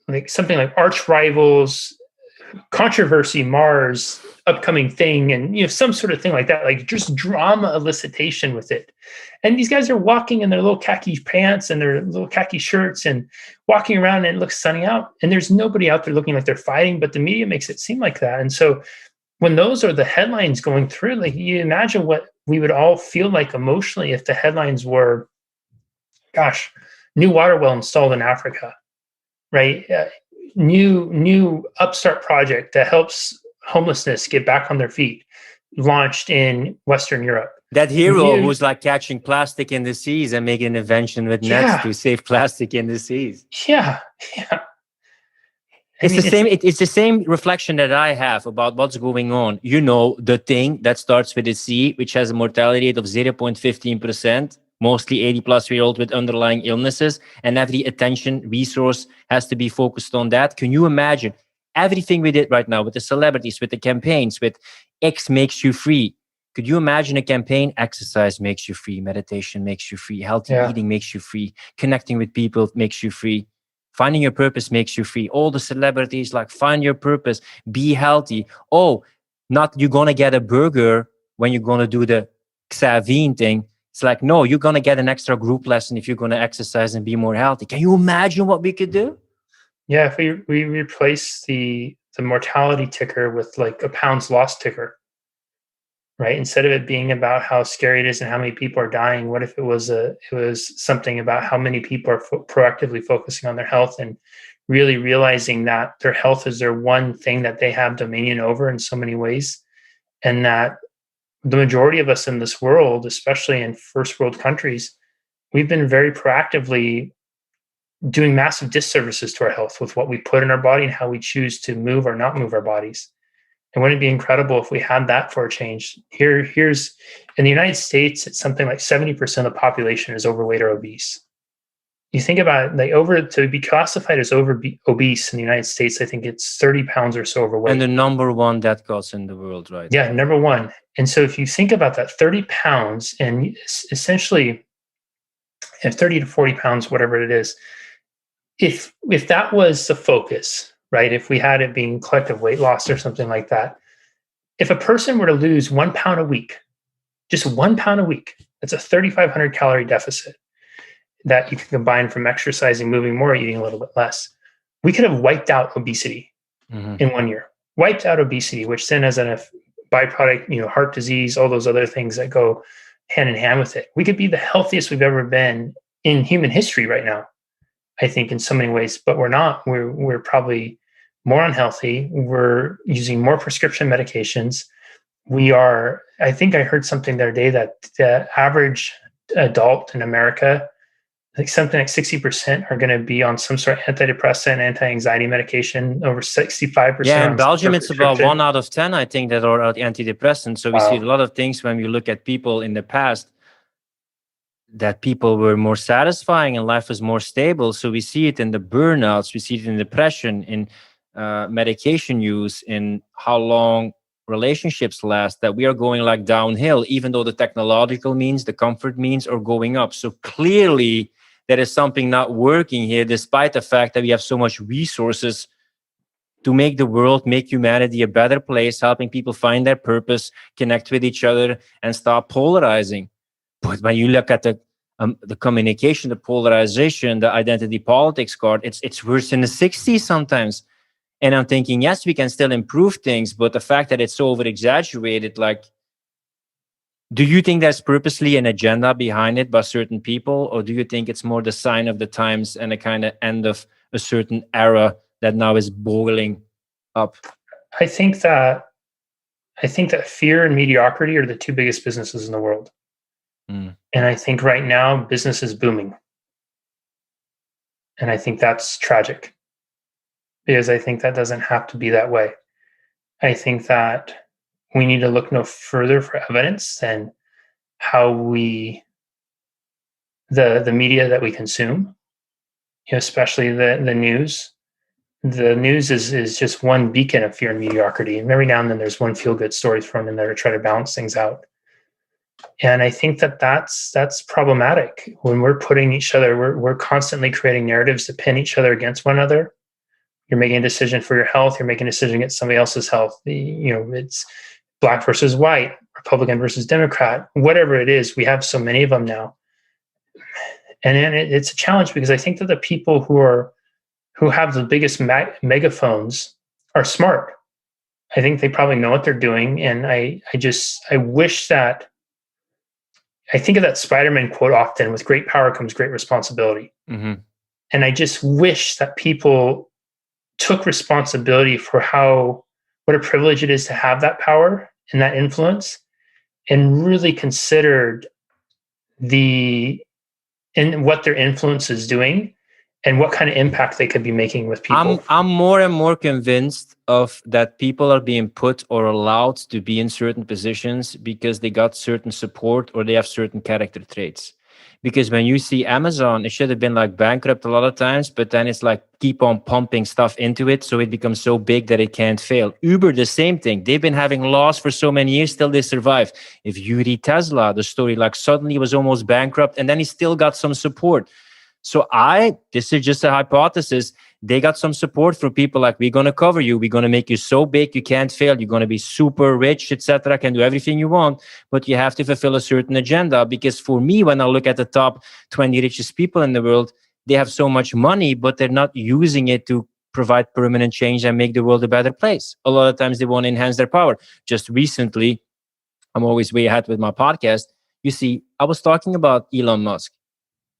like something like arch rivals, controversy, Mars, upcoming thing, and some sort of thing like that, like just drama elicitation with it. And these guys are walking in their little khaki pants and their little khaki shirts and walking around, and it looks sunny out, and there's nobody out there looking like they're fighting, but the media makes it seem like that. And so when those are the headlines going through, like, you imagine what we would all feel like emotionally if the headlines were, gosh, new water well installed in Africa, right? New upstart project that helps homelessness get back on their feet, launched in Western Europe. That hero who's like catching plastic in the seas and making an invention with nets to save plastic in the seas. Yeah. It's the same reflection that I have about what's going on. The thing that starts with a C, which has a mortality rate of 0.15%, mostly 80-plus-year-old with underlying illnesses, and every attention resource has to be focused on that. Can you imagine everything we did right now with the celebrities, with the campaigns, with X makes you free? Could you imagine a campaign? Exercise makes you free, meditation makes you free, healthy eating makes you free, connecting with people makes you free, finding your purpose makes you free. All the celebrities like, find your purpose, be healthy. Oh, not you're going to get a burger when you're going to do the Xavine thing. It's like, no, you're going to get an extra group lesson if you're going to exercise and be more healthy. Can you imagine what we could do? Yeah, if we replace the mortality ticker with like a pounds lost ticker, right? Instead of it being about how scary it is and how many people are dying, what if it was something about how many people are proactively focusing on their health and really realizing that their health is their one thing that they have dominion over in so many ways, and that the majority of us in this world, especially in first world countries, we've been very proactively doing massive disservices to our health with what we put in our body and how we choose to move or not move our bodies. And wouldn't it be incredible if we had that for a change? Here's in the United States, it's something like 70% of the population is overweight or obese. You think about it, like to be classified as obese in the United States, I think it's 30 pounds or so overweight. And the number one death cause in the world, right? Yeah, number one. And so if you think about that, 30 pounds and essentially 30 to 40 pounds, whatever it is, if that was the focus, right? If we had it being collective weight loss or something like that, if a person were to lose 1 pound a week, just 1 pound a week, that's a 3,500 calorie deficit that you can combine from exercising, moving more, eating a little bit less. We could have wiped out obesity in 1 year, wiped out obesity, which then has a byproduct, heart disease, all those other things that go hand in hand with it. We could be the healthiest we've ever been in human history right now, I think, in so many ways, but we're not. We're probably more unhealthy. We're using more prescription medications. I think I heard something the other day that the average adult in America, I think something like 60% are going to be on some sort of antidepressant, anti-anxiety medication, over 65%. Yeah, in Belgium, it's about 1 out of 10, I think, that are antidepressants. So we see a lot of things when we look at people in the past, that people were more satisfying and life was more stable. So we see it in the burnouts, we see it in depression, in medication use, in how long relationships last, that we are going like downhill, even though the technological means, the comfort means are going up. So clearly there is something not working here, despite the fact that we have so much resources to make the world, make humanity a better place, helping people find their purpose, connect with each other, and stop polarizing. But when you look at the communication, the polarization, the identity politics card, it's worse in the 60s sometimes. And I'm thinking, yes, we can still improve things, but the fact that it's so over-exaggerated, like, do you think there's purposely an agenda behind it by certain people, or do you think it's more the sign of the times and a kind of end of a certain era that now is boiling up? I think that fear and mediocrity are the two biggest businesses in the world. And I think right now business is booming. And I think that's tragic, because I think that doesn't have to be that way. I think that we need to look no further for evidence than how the media that we consume, especially the news. The news is just one beacon of fear and mediocrity. And every now and then there's one feel-good story thrown in there to try to balance things out. And I think that's problematic. When we're putting each other, we're constantly creating narratives to pin each other against one another. You're making a decision for your health. You're making a decision against somebody else's health. It's black versus white, Republican versus Democrat, whatever it is. We have so many of them now. And it's a challenge, because I think that the people who have the biggest megaphones are smart. I think they probably know what they're doing. And I wish that, I think of that Spider-Man quote often, with great power comes great responsibility. And I just wish that people took responsibility for what a privilege it is to have that power and that influence, and really considered what their influence is doing and what kind of impact they could be making with people. I'm more and more convinced of that people are being put or allowed to be in certain positions because they got certain support or they have certain character traits. Because when you see Amazon, it should have been like bankrupt a lot of times, but then it's like keep on pumping stuff into it so it becomes so big that it can't fail. Uber, the same thing. They've been having loss for so many years, still they survive. If you read Tesla, the story, like suddenly was almost bankrupt and then he still got some support. So this is just a hypothesis. They got some support from people like, we're going to cover you. We're going to make you so big you can't fail. You're going to be super rich, etc. Can do everything you want, but you have to fulfill a certain agenda. Because for me, when I look at the top 20 richest people in the world, they have so much money, but they're not using it to provide permanent change and make the world a better place. A lot of times they want to enhance their power. Just recently, I'm always way ahead with my podcast. You see, I was talking about Elon Musk.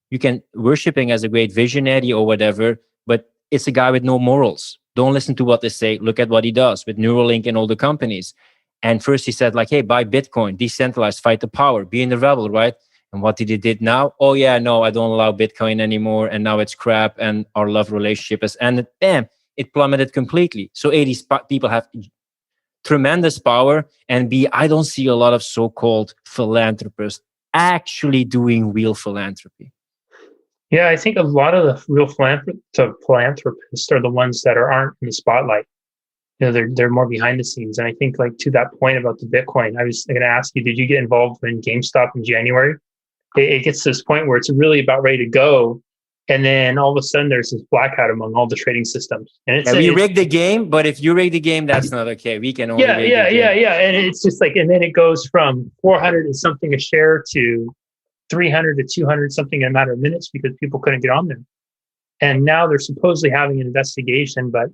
You can worship him as a great visionary or whatever, but it's a guy with no morals. Don't listen to what they say. Look at what he does with Neuralink and all the companies. And first he said, like, hey, buy Bitcoin, decentralized, fight the power, be in the rebel, right? And what did he did now? Oh yeah, no, I don't allow Bitcoin anymore. And now it's crap. And our love relationship has ended. Bam, it plummeted completely. So A, these people have tremendous power. And B, I don't see a lot of so-called philanthropists actually doing real philanthropy. Yeah, I think a lot of the real philanthropists are the ones that aren't in the spotlight. They're more behind the scenes. And I think, like, to that point about the Bitcoin, I was going to ask you, did you get involved in GameStop in January? It gets to this point where it's really about ready to go. And then all of a sudden there's this blackout among all the trading systems. And we rigged the game, but if you rig the game, that's not okay. We can only rig the game. Yeah. And it's just like, and then it goes from 400 and something a share to 300 to 200 something in a matter of minutes because people couldn't get on there. And now they're supposedly having an investigation, but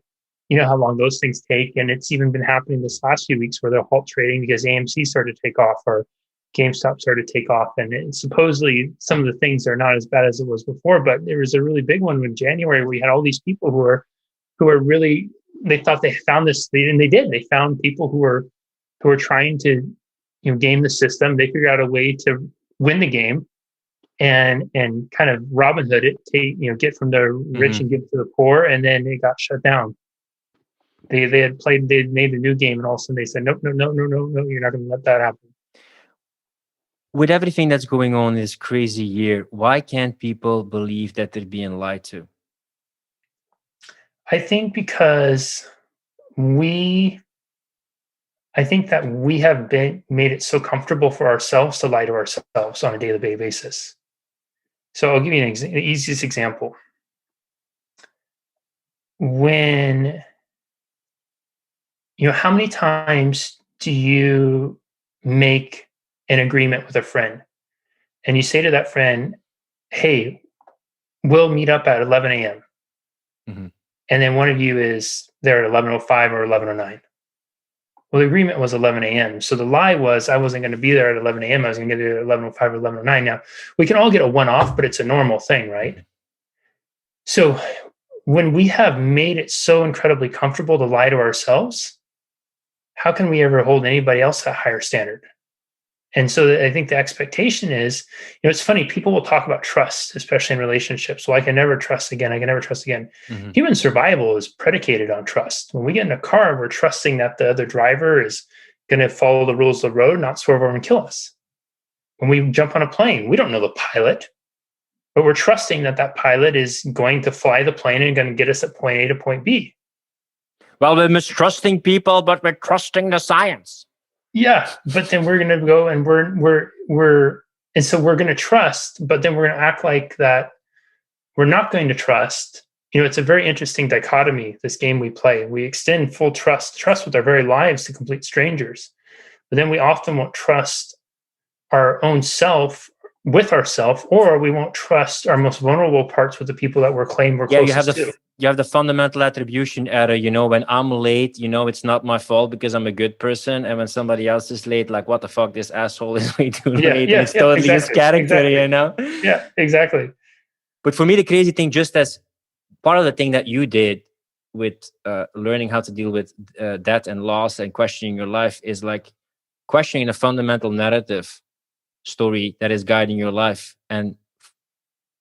you know how long those things take. And it's even been happening this last few weeks where they'll halt trading because AMC started to take off or GameStop started to take off. And supposedly some of the things are not as bad as it was before, but there was a really big one in January where we had all these people who are really, they thought they found this, and they did. They found people who were trying to, game the system. They figured out a way to win the game and kind of Robin Hood it, get from the rich and give to the poor. And then it got shut down. They had made a new game, and all of a sudden they said, nope, no, you're not going to let that happen. With everything that's going on this crazy year, why can't people believe that they're being lied to? I think because I think that we have made it so comfortable for ourselves to lie to ourselves on a daily basis. So I'll give you the easiest example. When, how many times do you make an agreement with a friend and you say to that friend, hey, we'll meet up at 11 a.m. Mm-hmm. And then one of you is there at 11:05 or 11:09. Well, the agreement was 11 a.m. So the lie was I wasn't going to be there at 11 a.m. I was going to get there at 11:05 or 11:09. Now, we can all get a one-off, but it's a normal thing, right? So when we have made it so incredibly comfortable to lie to ourselves, how can we ever hold anybody else at a higher standard? And so I think the expectation is, it's funny, people will talk about trust, especially in relationships. Well, I can never trust again. Mm-hmm. Human survival is predicated on trust. When we get in a car, we're trusting that the other driver is going to follow the rules of the road, not swerve over and kill us. When we jump on a plane, we don't know the pilot, but we're trusting that pilot is going to fly the plane and going to get us at point A to point B. Well, we're mistrusting people, but we're trusting the science. Yeah, but then we're going to go and and so we're going to trust, but then we're going to act like that we're not going to trust. It's a very interesting dichotomy, this game we play. We extend full trust with our very lives to complete strangers, but then we often won't trust our own self with ourself, or we won't trust our most vulnerable parts with the people that we're claiming we're closest to. You have the fundamental attribution error, when I'm late, it's not my fault because I'm a good person. And when somebody else is late, like, what the fuck, this asshole is way too late. It's totally his character, Yeah, exactly. But for me, the crazy thing, just as part of the thing that you did with learning how to deal with death and loss and questioning your life is like questioning the fundamental narrative story that is guiding your life and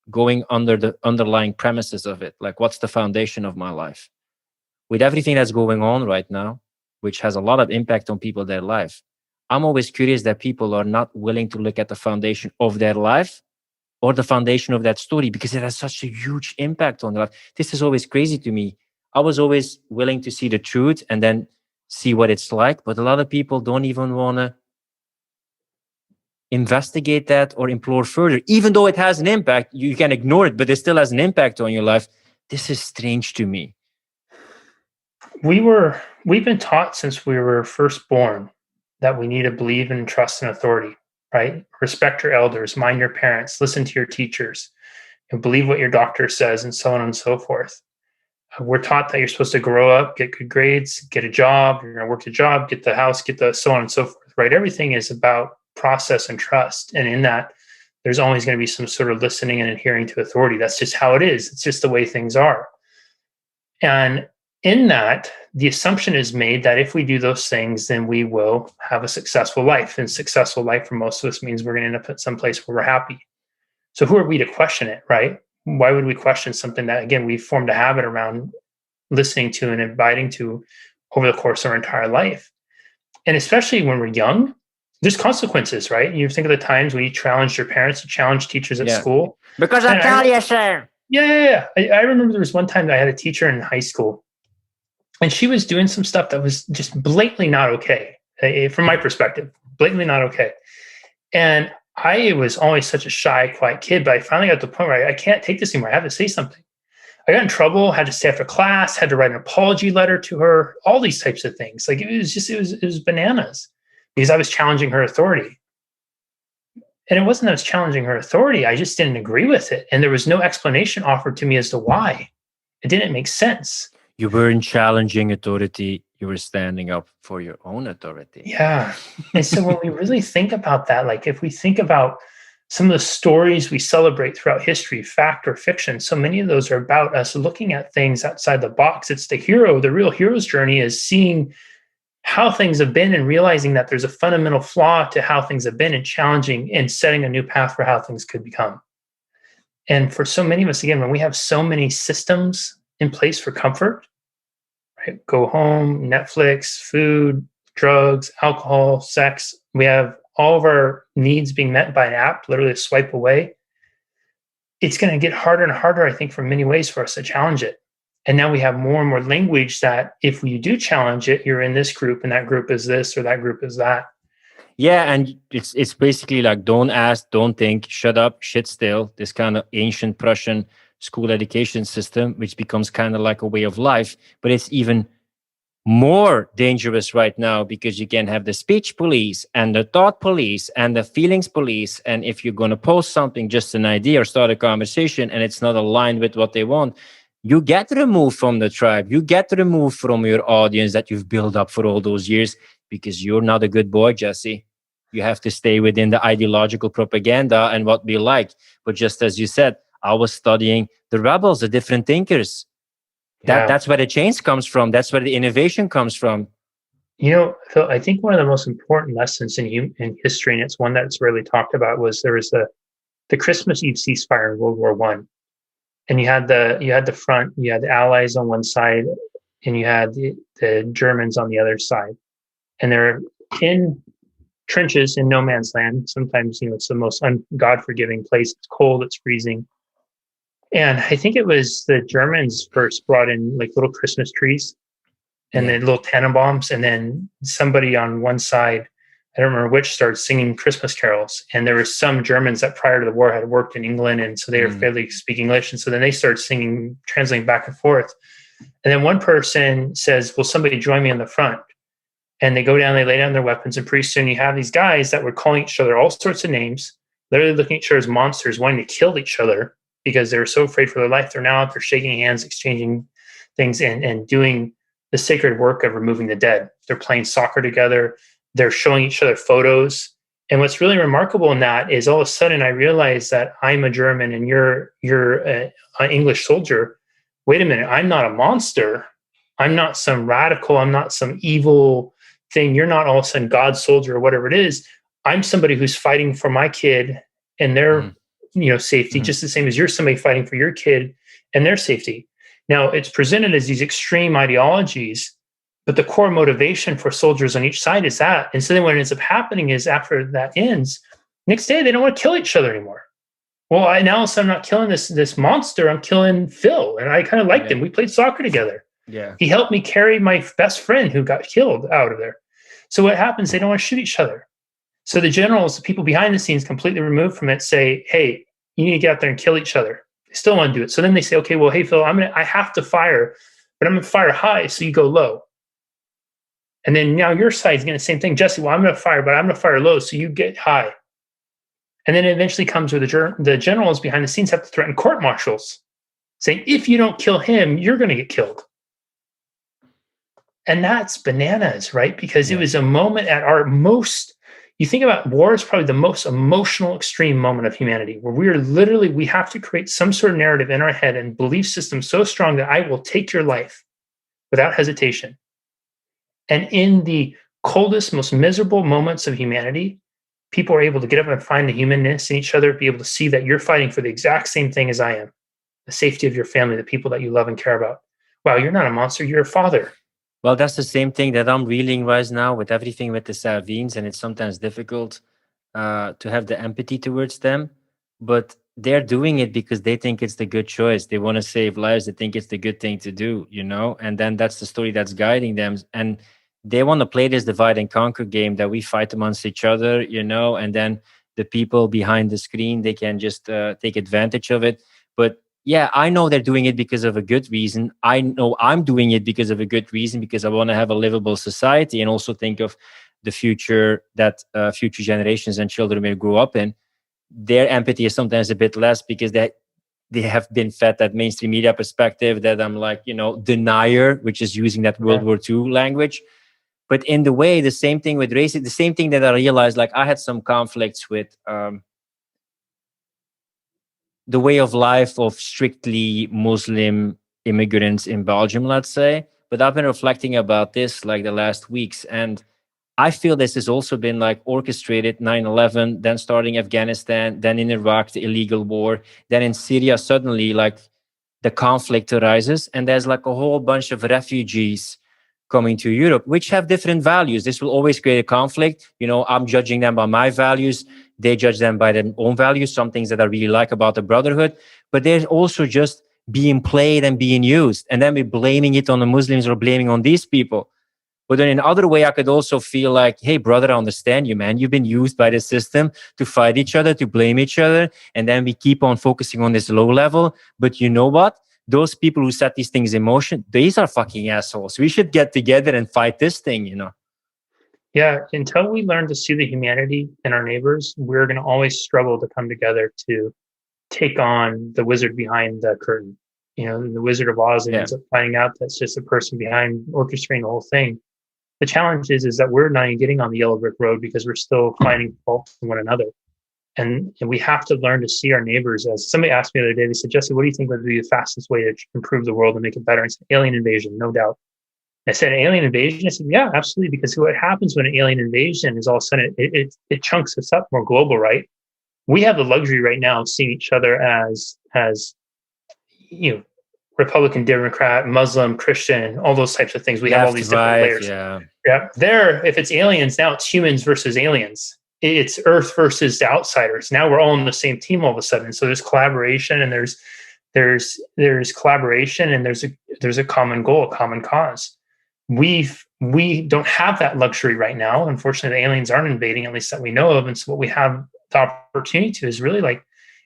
going under the underlying premises of it. Like, what's the foundation of my life? With everything that's going on right now, which has a lot of impact on people, their life, I'm always curious that people are not willing to look at the foundation of their life or the foundation of that story because it has such a huge impact on their life. This is always crazy to me. I was always willing to see the truth and then see what it's like, but a lot of people don't even want to investigate that or implore further. Even though it has an impact, you can ignore it, but it still has an impact on your life. This is strange to me. We've been taught since we were first born that we need to believe in trust and authority, right? Respect your elders, mind your parents, listen to your teachers, and believe what your doctor says, and so on and so forth. We're taught that you're supposed to grow up, get good grades, get a job, you're going to work the job, get the house, get the so on and so forth. right? Everything is about process and trust. And in that, there's always going to be some sort of listening and adhering to authority. That's just how it is. It's just the way things are. And in that, the assumption is made that if we do those things, then we will have a successful life. And successful life for most of us means we're going to end up at some place where we're happy. So who are we to question it, right? Why would we question something that, again, we've formed a habit around listening to and inviting to over the course of our entire life? And especially when we're young, there's consequences, right? You think of the times when you challenged your parents, you challenged teachers at school. Because I tell you, sir. Yeah. I remember there was one time that I had a teacher in high school, and she was doing some stuff that was just blatantly not okay, from my perspective, blatantly not okay. And I was always such a shy, quiet kid, but I finally got to the point where I can't take this anymore. I have to say something. I got in trouble, had to stay after class, had to write an apology letter to her, all these types of things. Like it was bananas because I was challenging her authority. And it wasn't that I was challenging her authority. I just didn't agree with it. And there was no explanation offered to me as to why. It didn't make sense. You weren't challenging authority. You were standing up for your own authority. Yeah. And so when we really think about that, like if we think about some of the stories we celebrate throughout history, fact or fiction, so many of those are about us looking at things outside the box. It's the real hero's journey is seeing how things have been and realizing that there's a fundamental flaw to how things have been and challenging and setting a new path for how things could become. And for so many of us, again, when we have so many systems in place for comfort, right? Go home, Netflix, food, drugs, alcohol, sex, we have all of our needs being met by an app, literally a swipe away. It's going to get harder and harder, I think, for many ways for us to challenge it. And now we have more and more language that if you do challenge it, you're in this group and that group is this or that group is that. Yeah, and it's basically like don't ask, don't think, shut up, shit still, this kind of ancient Prussian school education system, which becomes kind of like a way of life. But it's even more dangerous right now because you can have the speech police and the thought police and the feelings police. And if you're going to post something, just an idea or start a conversation, and it's not aligned with what they want, you get removed from the tribe. You get removed from your audience that you've built up for all those years because you're not a good boy, Jesse. You have to stay within the ideological propaganda and what we like. But just as you said, I was studying the rebels, the different thinkers. That's where the change comes from. That's where the innovation comes from. You know, Phil, I think one of the most important lessons in history, and it's one that's rarely talked about, was there was the Christmas Eve ceasefire in World War One, and you had the front, you had the Allies on one side, and you had the Germans on the other side, and they're in trenches in no man's land. Sometimes, it's the most God-forgiving place. It's cold, it's freezing. And I think it was the Germans first brought in like little Christmas trees and then little Tannenbaums. And then somebody on one side, I don't remember which, started singing Christmas carols. And there were some Germans that prior to the war had worked in England. And so they were fairly speak English. And so then they started singing, translating back and forth. And then one person says, will somebody join me in the front? And they go down, they lay down their weapons. And pretty soon you have these guys that were calling each other all sorts of names, literally looking at each other as monsters, wanting to kill each other because they were so afraid for their life. They're now out there shaking hands, exchanging things, and doing the sacred work of removing the dead. They're playing soccer together. They're showing each other photos. And what's really remarkable in that is all of a sudden I realize that I'm a German and you're an English soldier. Wait a minute, I'm not a monster. I'm not some radical. I'm not some evil thing. You're not all of a sudden God's soldier or whatever it is. I'm somebody who's fighting for my kid and their safety, just the same as you're somebody fighting for your kid and their safety. Now, it's presented as these extreme ideologies, but the core motivation for soldiers on each side is that. And so then what ends up happening is after that ends, next day, they don't want to kill each other anymore. Well, now I'm not killing this monster. I'm killing Phil. And I kind of liked him. We played soccer together. Yeah. He helped me carry my best friend who got killed out of there. So what happens? They don't want to shoot each other. So the generals, the people behind the scenes completely removed from it, say, hey, you need to get out there and kill each other. They still want to do it. So then they say, okay, well, hey, Phil, I have to fire, but I'm going to fire high, so you go low. And then now your side's getting the same thing. Jesse, well, I'm going to fire, but I'm going to fire low, so you get high. And then it eventually comes where the generals behind the scenes have to threaten court-martials, saying, if you don't kill him, you're going to get killed. And that's bananas, right? Because it Yeah. was a moment at our most, you think about war is probably the most emotional, extreme moment of humanity, where we are literally, we have to create some sort of narrative in our head and belief system so strong that I will take your life without hesitation. And in the coldest, most miserable moments of humanity, people are able to get up and find the humanness in each other, be able to see that you're fighting for the exact same thing as I am, the safety of your family, the people that you love and care about. Wow, you're not a monster, you're a father. Well, that's the same thing that I'm reeling right now with everything with the Salvines, and it's sometimes difficult to have the empathy towards them. But they're doing it because they think it's the good choice. They want to save lives. They think it's the good thing to do, you know? And then that's the story that's guiding them. And they want to play this divide and conquer game that we fight amongst each other, you know? And then the people behind the screen, they can just take advantage of it. But yeah, I know they're doing it because of a good reason. I know I'm doing it because of a good reason, because I want to have a livable society and also think of the future that future generations and children will grow up in. Their empathy is sometimes a bit less because they have been fed that mainstream media perspective that I'm like, you know, denier, which is using that World War II language. But in the way, the same thing with race, the same thing that I realized, like I had some conflicts with the way of life of strictly Muslim immigrants in Belgium, let's say. But I've been reflecting about this like the last weeks. And I feel this has also been like orchestrated 9/11, then starting Afghanistan, then in Iraq, the illegal war, then in Syria, suddenly like the conflict arises. And there's like a whole bunch of refugees coming to Europe, which have different values. This will always create a conflict. You know, I'm judging them by my values. They judge them by their own values, some things that I really like about the brotherhood. But they're also just being played and being used. And then we're blaming it on the Muslims or blaming on these people. But then in another way, I could also feel like, hey, brother, I understand you, man. You've been used by the system to fight each other, to blame each other. And then we keep on focusing on this low level. But you know what? Those people who set these things in motion, these are fucking assholes. We should get together and fight this thing, you know? Yeah, until we learn to see the humanity in our neighbors, we're going to always struggle to come together to take on the wizard behind the curtain. You know, the Wizard of Oz Yeah. ends up finding out that's just the person behind orchestrating the whole thing. The challenge is that we're not even getting on the yellow brick road because we're still finding fault in one another. And we have to learn to see our neighbors as somebody asked me the other day, they said, Jesse, what do you think would be the fastest way to improve the world and make it better? And it's alien invasion, no doubt. I said, alien invasion? I said, yeah, absolutely. Because what happens when an alien invasion is all of a sudden it chunks us up more global, right? We have the luxury right now of seeing each other as you know, Republican, Democrat, Muslim, Christian, all those types of things. We have all these different layers. Yeah. Yeah. There, if it's aliens, now it's humans versus aliens. It's Earth versus the outsiders. Now we're all on the same team all of a sudden. So there's collaboration and there's collaboration and there's a common goal, a common cause. We don't have that luxury right now. Unfortunately, the aliens aren't invading, at least that we know of. And so what we have the opportunity to is really like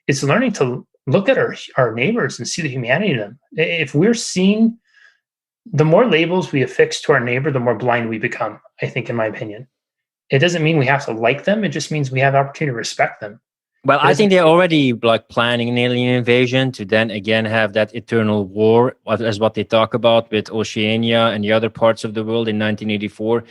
it's learning to look at our neighbors and see the humanity in them. If we're seeing the more labels we affix to our neighbor, the more blind we become, I think, in my opinion. It doesn't mean we have to like them. It just means we have the opportunity to respect them. Well, I think they're already like planning an alien invasion to then again have that eternal war, as what they talk about with Oceania and the other parts of the world in 1984.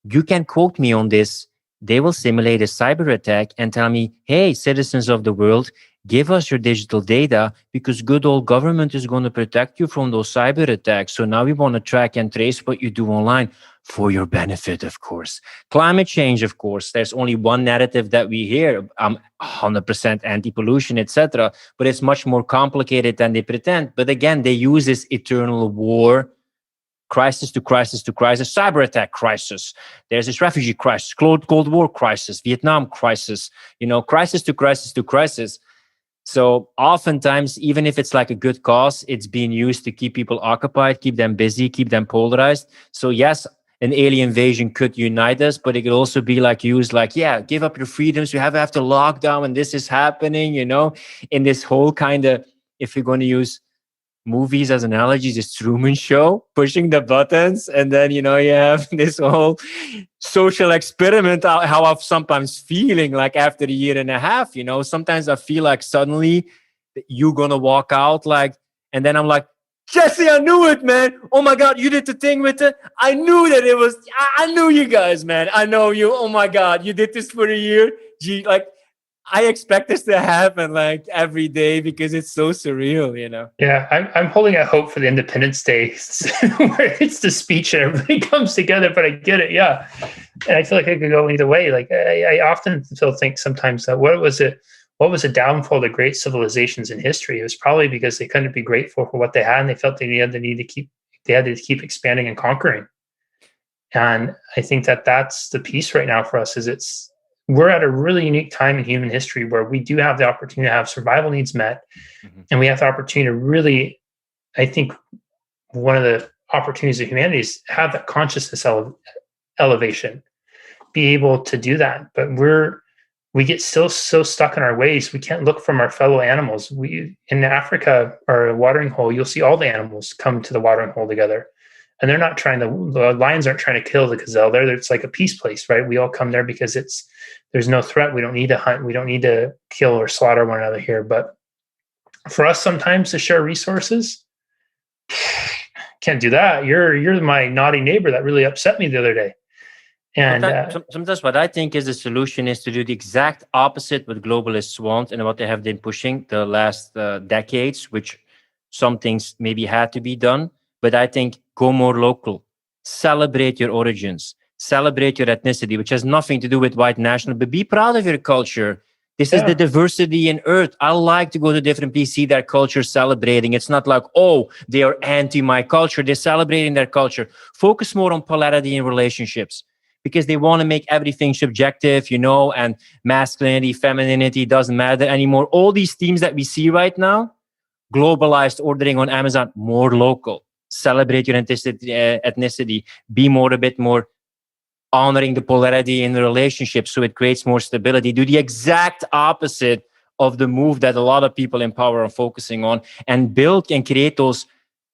You can quote me on this. They will simulate a cyber attack and tell me, hey, citizens of the world, give us your digital data because good old government is going to protect you from those cyber attacks. So now we want to track and trace what you do online for your benefit, of course. Climate change, of course. There's only one narrative that we hear. 100% anti-pollution, etc. But it's much more complicated than they pretend. But again, they use this eternal war, crisis to crisis to crisis, cyber attack crisis. There's this refugee crisis, Cold War crisis, Vietnam crisis, you know, crisis to crisis to crisis. So oftentimes, even if it's like a good cause, it's being used to keep people occupied, keep them busy, keep them polarized. So yes, an alien invasion could unite us, but it could also be like used like, yeah, give up your freedoms. You have after lockdown and this is happening, you know, in this whole kind of, if you're going to use movies as analogies, this Truman Show, pushing the buttons, and then you know you have this whole social experiment. How I'm sometimes feeling like after a year and a half, you know, sometimes I feel like suddenly you're gonna walk out like, and then I'm like, Jesse, I knew it, man. Oh my God, you did the thing with it. I knew that it was. I knew you guys, man. I know you. Oh my God, you did this for a year. Gee, like I expect this to happen like every day because it's so surreal, you know. Yeah, I'm holding out hope for the Independence Day where it's the speech and everybody comes together. But I get it, yeah, and I feel like it could go either way. Like I often still think sometimes that what was the downfall of the great civilizations in history? It was probably because they couldn't be grateful for what they had, and they felt they had to keep expanding and conquering. And I think that that's the piece right now for us. We're at a really unique time in human history where we do have the opportunity to have survival needs met, and we have the opportunity to really, I think, one of the opportunities of humanity is have that consciousness elevation, be able to do that. But we get still so stuck in our ways. We can't look from our fellow animals. In Africa or a watering hole, you'll see all the animals come to the watering hole together. And they're not the lions aren't trying to kill the gazelle. It's like a peace place, right? We all come there because there's no threat. We don't need to hunt. We don't need to kill or slaughter one another here. But for us sometimes to share resources, can't do that. You're my naughty neighbor that really upset me the other day. And sometimes what I think is the solution is to do the exact opposite what globalists want and what they have been pushing the last decades, which some things maybe had to be done. But I think go more local, celebrate your origins, celebrate your ethnicity, which has nothing to do with white national, but be proud of your culture. This is the diversity in Earth. I like to go to different places, see their culture celebrating. It's not like, oh, they are anti my culture. They're celebrating their culture. Focus more on polarity in relationships because they want to make everything subjective, and masculinity, femininity doesn't matter anymore. All these themes that we see right now, globalized ordering on Amazon, more local. Celebrate your ethnicity, be a bit more honoring the polarity in the relationship so it creates more stability. Do the exact opposite of the move that a lot of people in power are focusing on and build and create those,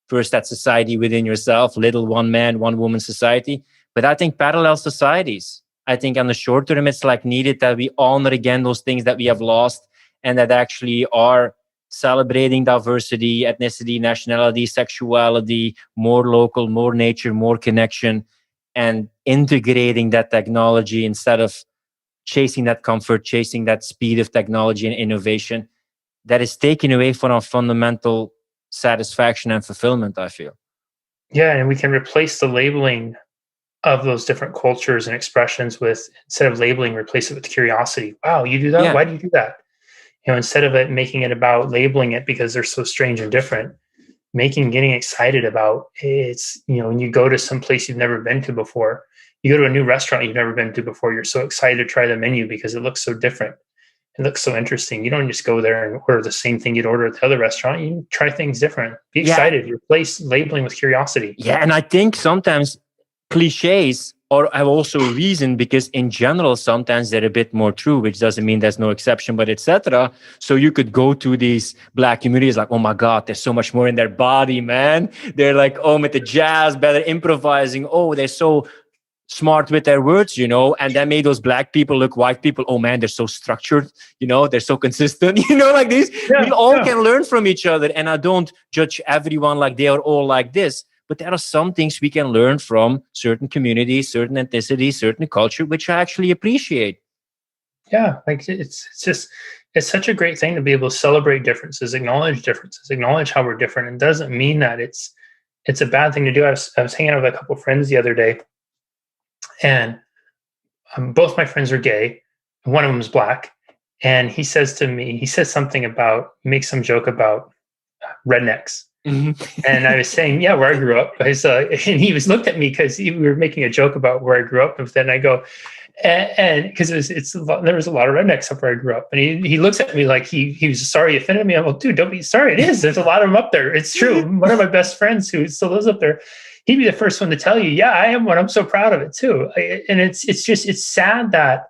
first that society within yourself, little one man, one woman society. But I think parallel societies, I think on the short term, it's like needed that we honor again those things that we have lost and that actually are celebrating diversity, ethnicity, nationality, sexuality, more local, more nature, more connection, and integrating that technology instead of chasing that comfort, chasing that speed of technology and innovation that is taken away from our fundamental satisfaction and fulfillment, I feel. Yeah, and we can replace the labeling of those different cultures and expressions with, instead of labeling, replace it with curiosity. Wow, you do that? Yeah. Why do you do that? Instead of making it about labeling it because they're so strange and different, getting excited about it's, when you go to some place you've never been to before, you go to a new restaurant you've never been to before, you're so excited to try the menu because it looks so different. It looks so interesting. You don't just go there and order the same thing you'd order at the other restaurant. You try things different. Be excited. Replace labeling with curiosity. Yeah, and I think sometimes cliches or have also a reason because in general, sometimes they're a bit more true, which doesn't mean there's no exception, but etc. So you could go to these Black communities like, oh my God, there's so much more in their body, man. They're like, oh, with the jazz, better improvising. Oh, they're so smart with their words, and that made those Black people look white people. Oh man, they're so structured, they're so consistent, like these. Yeah, we all can learn from each other. And I don't judge everyone like they are all like this. But there are some things we can learn from certain communities, certain ethnicities, certain culture, which I actually appreciate. Yeah, like it's such a great thing to be able to celebrate differences, acknowledge how we're different. It doesn't mean that it's a bad thing to do. I was hanging out with a couple of friends the other day, and both my friends are gay. One of them is Black, and he says something about, makes some joke about rednecks. Mm-hmm. And I was saying, yeah, where I grew up. And he looked at me because we were making a joke about where I grew up. And then I go, and because there was a lot of rednecks up where I grew up. And he looks at me like he was sorry he offended me. I'm like, dude, don't be sorry. It is. There's a lot of them up there. It's true. One of my best friends who still lives up there, he'd be the first one to tell you, yeah, I am one. I'm so proud of it too. And it's sad that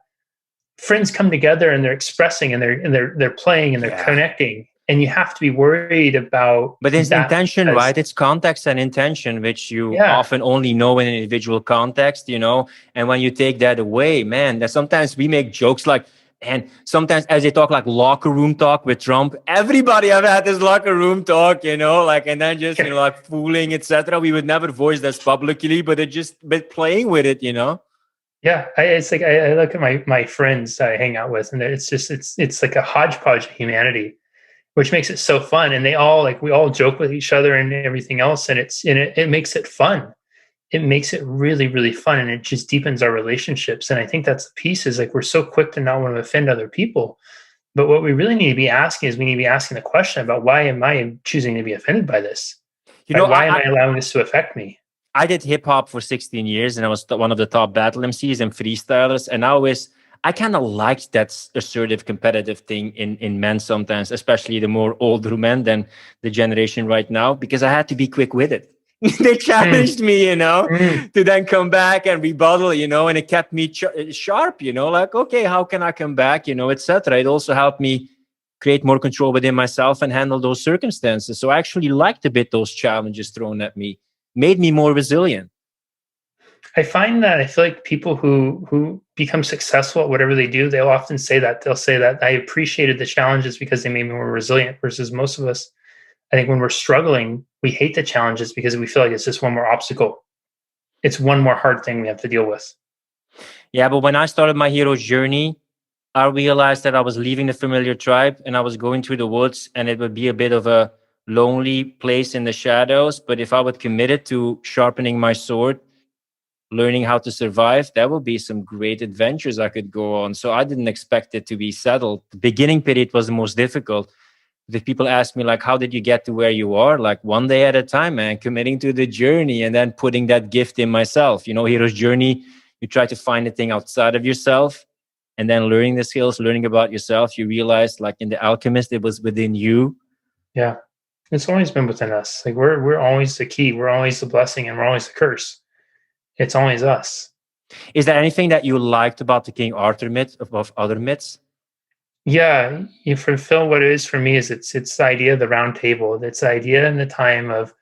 friends come together and they're expressing and they're playing and they're connecting. And you have to be worried about. But it's intention, right? It's context and intention, which you often only know in an individual context, And when you take that away, man, that sometimes we make jokes like, And sometimes as they talk like locker room talk with Trump, everybody have had this locker room talk, like, and then just, like fooling, etc. We would never voice this publicly, but but playing with it, Yeah. It's like, I look at my friends I hang out with, and it's like a hodgepodge of humanity, which makes it so fun. And we all joke with each other and everything else. And it makes it fun. It makes it really, really fun, and it just deepens our relationships. And I think that's the piece, is like, we're so quick to not want to offend other people. But what we really need to be asking is, we need to be asking the question about, why am I choosing to be offended by this? Why am I allowing this to affect me? I did hip hop for 16 years, and I was one of the top battle MCs and freestylers. And I kind of liked that assertive, competitive thing in men sometimes, especially the more older men than the generation right now, because I had to be quick with it. They challenged me, to then come back and rebuttal, and it kept me sharp, like, okay, how can I come back, etc. It also helped me create more control within myself and handle those circumstances. So I actually liked a bit those challenges thrown at me, made me more resilient. I find that I feel like people who become successful at whatever they do, they'll often say that. They'll say that I appreciated the challenges because they made me more resilient, versus most of us, I think, when we're struggling, we hate the challenges because we feel like it's just one more obstacle. It's one more hard thing we have to deal with. Yeah, but when I started my hero's journey, I realized that I was leaving the familiar tribe and I was going through the woods, and it would be a bit of a lonely place in the shadows. But if I would commit it to sharpening my sword, learning how to survive, that would be some great adventures I could go on. So I didn't expect it to be settled. The beginning period was the most difficult. If people ask me, like, how did you get to where you are? Like, one day at a time, man, committing to the journey and then putting that gift in myself. Hero's journey, you try to find a thing outside of yourself, and then learning the skills, learning about yourself. You realize, like in The Alchemist, it was within you. Yeah. It's always been within us. Like, we're always the key. We're always the blessing, and we're always the curse. It's always us. Is there anything that you liked about the King Arthur myth above other myths? Yeah, you fulfill what it is for me. Is it's the idea of the round table. It's the idea in the time of,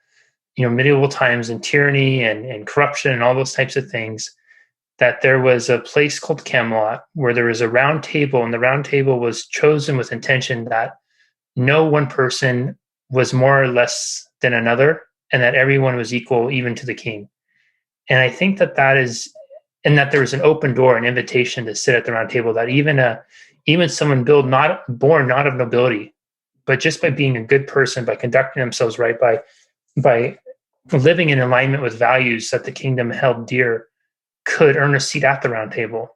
medieval times, and tyranny and corruption and all those types of things, that there was a place called Camelot where there was a round table, and the round table was chosen with intention that no one person was more or less than another, and that everyone was equal, even to the king. And I think that is, and that there was an open door, an invitation to sit at the round table, that even someone born not of nobility, but just by being a good person, by conducting themselves right, by living in alignment with values that the kingdom held dear, could earn a seat at the round table.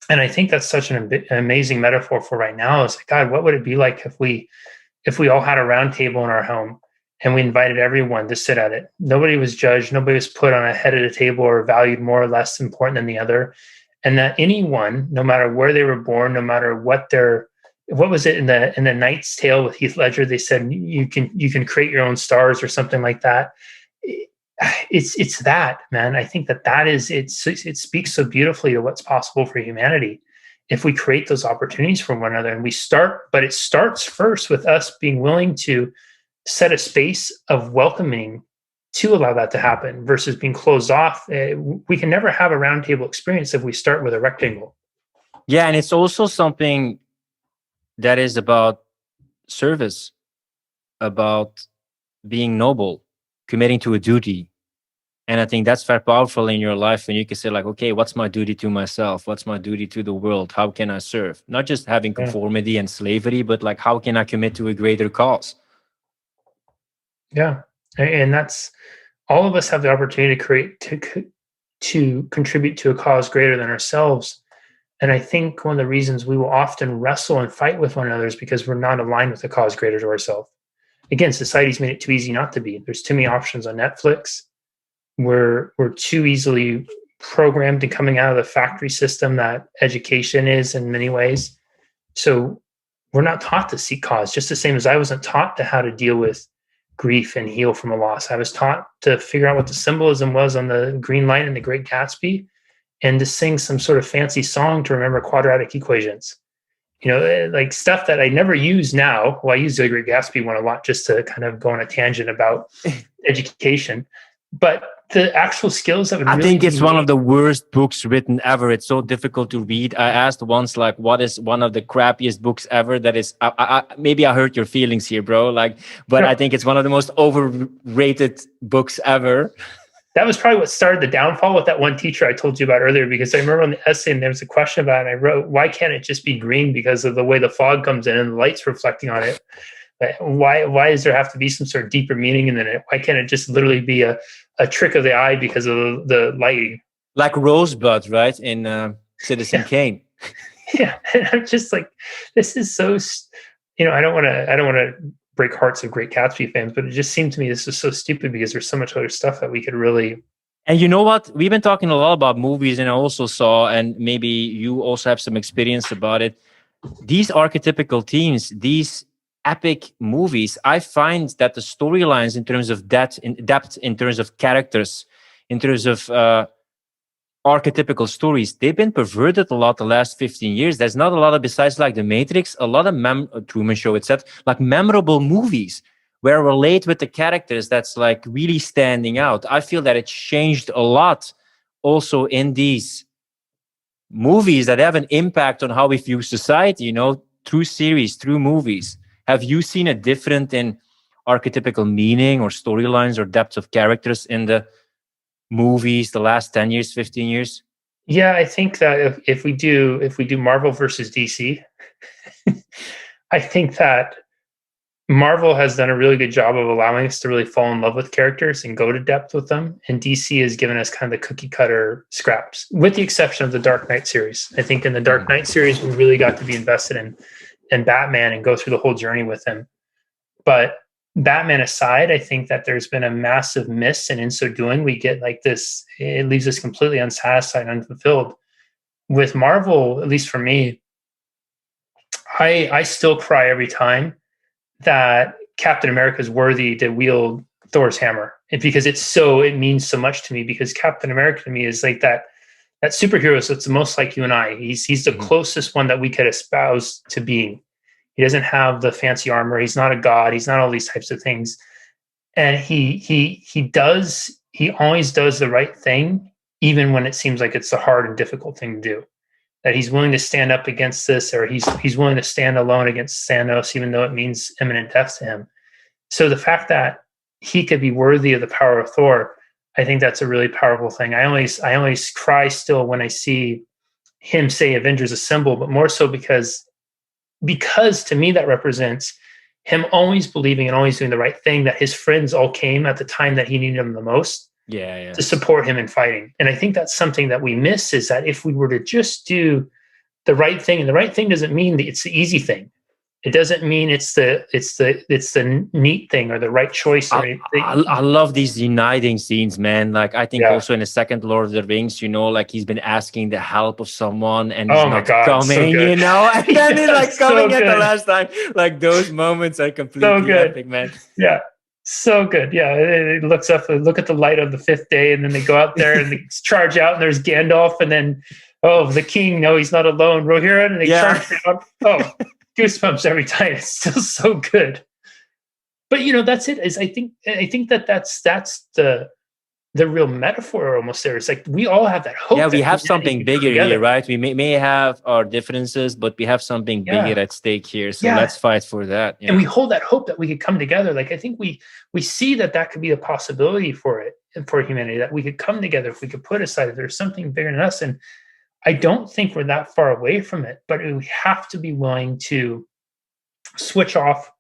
And I think that's such an amazing metaphor for right now. It's like, God, what would it be like if we all had a round table in our home and we invited everyone to sit at it? Nobody was judged. Nobody was put on a head of the table or valued more or less important than the other. And that anyone, no matter where they were born, no matter what was it in the Knight's Tale with Heath Ledger? They said you can create your own stars or something like that. It's that, man. I think that is it speaks so beautifully to what's possible for humanity if we create those opportunities for one another. And but it starts first with us being willing to set a space of welcoming to allow that to happen, versus being closed off. We can never have a roundtable experience if we start with a rectangle. Yeah, and it's also something that is about service, about being noble, committing to a duty. And I think that's very powerful in your life when you can say, like, okay, what's my duty to myself? What's my duty to the world? How can I serve? Not just having conformity and slavery, but like, how can I commit to a greater cause? Yeah. And that's, all of us have the opportunity to contribute to a cause greater than ourselves. And I think one of the reasons we will often wrestle and fight with one another is because we're not aligned with a cause greater to ourselves. Again, society's made it too easy not to be. There's too many options on Netflix. We're too easily programmed and coming out of the factory system that education is in many ways. So we're not taught to seek cause, just the same as I wasn't taught to how to deal with grief and heal from a loss. I was taught to figure out what the symbolism was on the green light in The Great Gatsby, and to sing some sort of fancy song to remember quadratic equations. Like stuff that I never use now. Well, I use The Great Gatsby one a lot just to kind of go on a tangent about education. But the actual skills that would I really think be it's one of needed. the worst books written ever. It's so difficult to read. I asked once, like, what is one of the crappiest books ever? That is, maybe I hurt your feelings here, bro. Like, but I think it's one of the most overrated books ever. That was probably what started the downfall with that one teacher I told you about earlier, because I remember on the essay and there was a question about it, and I wrote, why can't it just be green because of the way the fog comes in and the light's reflecting on it? Why does there have to be some sort of deeper meaning in it? Why can't it just literally be a trick of the eye because of the lighting? Like Rosebud, right? In Citizen Kane. Yeah. And I'm just like, this is so, I don't want to break hearts of great Gatsby fans, but it just seemed to me this is so stupid because there's so much other stuff that we could really. And you know what? We've been talking a lot about movies, and I also saw, and maybe you also have some experience about it. These archetypical themes, these epic movies, I find that the storylines in terms of depth, in terms of characters, in terms of archetypical stories, they've been perverted a lot the last 15 years. There's not a lot of, besides like The Matrix, a lot of Truman Show, etc., like memorable movies where relate with the characters that's like really standing out. I feel that it's changed a lot also in these movies that have an impact on how we view society, through series, through movies. Have you seen a different in archetypical meaning or storylines or depth of characters in the movies the last 10 years, 15 years? Yeah, I think that if we do Marvel versus DC, I think that Marvel has done a really good job of allowing us to really fall in love with characters and go to depth with them. And DC has given us kind of the cookie cutter scraps, with the exception of the Dark Knight series. I think in the Dark Knight series, we really got to be invested in Batman and go through the whole journey with him. But Batman aside, I think that there's been a massive miss. And in so doing, we get like this, it leaves us completely unsatisfied, unfulfilled. With Marvel, at least for me, I still cry every time that Captain America is worthy to wield Thor's hammer, and because it means so much to me, because Captain America to me is like that superhero. So it's the most like you and I. He's the closest one that we could espouse to being. He doesn't have the fancy armor. He's not a god. He's not all these types of things. And he always does the right thing, even when it seems like it's a hard and difficult thing to do. That he's willing to stand up against this, or he's willing to stand alone against Thanos, even though it means imminent death to him. So the fact that he could be worthy of the power of Thor, I think that's a really powerful thing. I always cry still when I see him say Avengers Assemble, but more so because to me that represents him always believing and always doing the right thing, that his friends all came at the time that he needed them the most. To support him in fighting. And I think that's something that we miss, is that if we were to just do the right thing, and the right thing doesn't mean that it's the easy thing. It doesn't mean it's the neat thing or the right choice. I love these uniting scenes, man. Like I think also in the second Lord of the Rings, like he's been asking the help of someone and he's not coming, so and then he's like coming so at the last time. Like those moments are completely epic, man. Yeah. So good. Yeah. It looks up, look at the light of the fifth day, and then they go out there and they charge out, and there's Gandalf, and then, the king, no, he's not alone, Rohirrim, and they charge out. Oh, goosebumps every time. It's still so good. But that's it. I think that's the real metaphor almost there. It's like we all have that hope. Yeah, we have something bigger here, right? We may have our differences, but we have something bigger at stake here. So let's fight for that. Yeah. And we hold that hope that we could come together. Like I think we see that could be a possibility for it, for humanity, that we could come together if we could put aside that there's something bigger than us. And I don't think we're that far away from it, but we have to be willing to switch off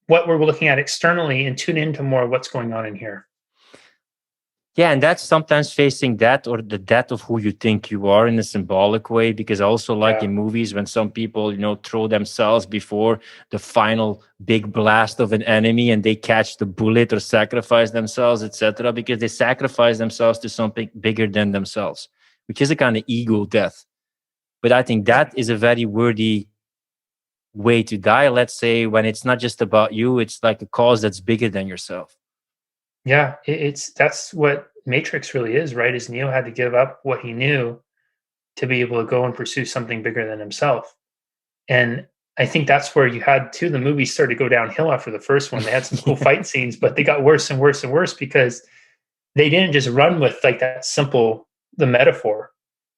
what we're looking at externally and tune into more what's going on in here. Yeah, and that's sometimes facing death, or the death of who you think you are, in a symbolic way, because I also like in movies when some people, throw themselves before the final big blast of an enemy and they catch the bullet or sacrifice themselves, etc., because they sacrifice themselves to something bigger than themselves, which is a kind of ego death. But I think that is a very worthy way to die, let's say, when it's not just about you, it's like a cause that's bigger than yourself. Yeah, that's what Matrix really is, right? Is Neo had to give up what he knew to be able to go and pursue something bigger than himself. And I think that's where you had the movies started to go downhill after the first one. They had some cool fight scenes, but they got worse and worse and worse because they didn't just run with like that simple, the metaphor.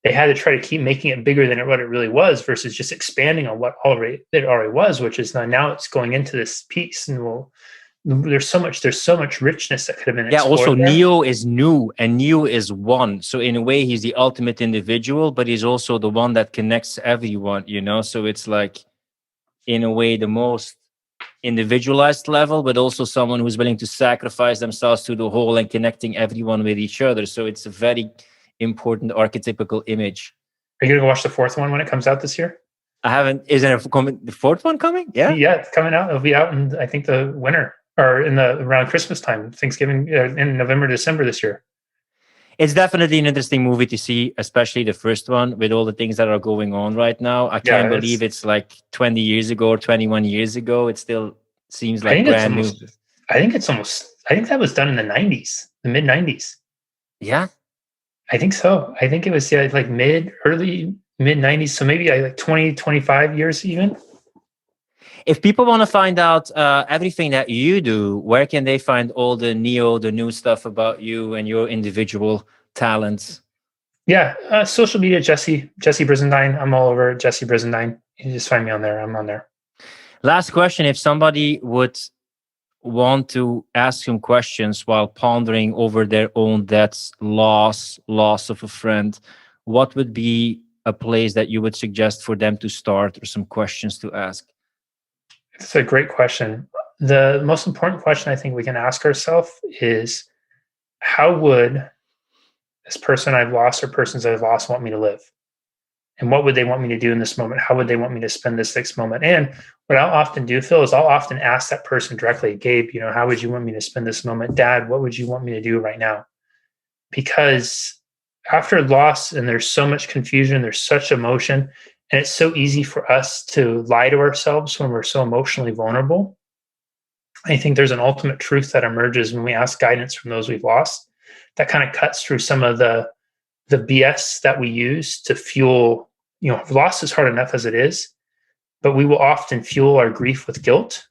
They had to try to keep making it bigger than what it really was versus just expanding on what it already was, which is now it's going into this piece. And there's so much richness that could have been Yeah, explored also there. Neo is new and Neo is one. So in a way, he's the ultimate individual, but he's also the one that connects everyone, you know? So it's like, in a way, the most individualized level, but also someone who's willing to sacrifice themselves to the whole and connecting everyone with each other. So it's a very important archetypical image. Are you going to watch the fourth one when it comes out this year? I haven't. Isn't the fourth one coming? Yeah. Yeah, it's coming out. It'll be out in, I think, the winter or around Christmas time, Thanksgiving, in November, December this year. It's definitely an interesting movie to see, especially the first one with all the things that are going on right now. I can't believe it's like 20 years ago or 21 years ago. It still seems like brand new. I think that was done in the 90s, the mid 90s. Yeah. I think so. I think it was like early mid 90s. So maybe like 20, 25 years even. If people want to find out everything that you do, where can they find all the new stuff about you and your individual talents? Yeah, social media, Jesse Brisendine. I'm all over Jesse Brisendine. You just find me on there. I'm on there. Last question. If somebody would want to ask him questions while pondering over their own deaths, loss of a friend, what would be a place that you would suggest for them to start or some questions to ask? It's a great question. The most important question I think we can ask ourselves is, how would this person I've lost or persons I've lost want me to live? And what would they want me to do in this moment? How would they want me to spend this next moment? And what I'll often do, Phil, is I'll often ask that person directly, Gabe, how would you want me to spend this moment? Dad, what would you want me to do right now? Because after loss, and there's so much confusion, there's such emotion, and it's so easy for us to lie to ourselves when we're so emotionally vulnerable. I think there's an ultimate truth that emerges when we ask guidance from those we've lost that kind of cuts through some of the BS that we use to fuel, loss is hard enough as it is, but we will often fuel our grief with guilt.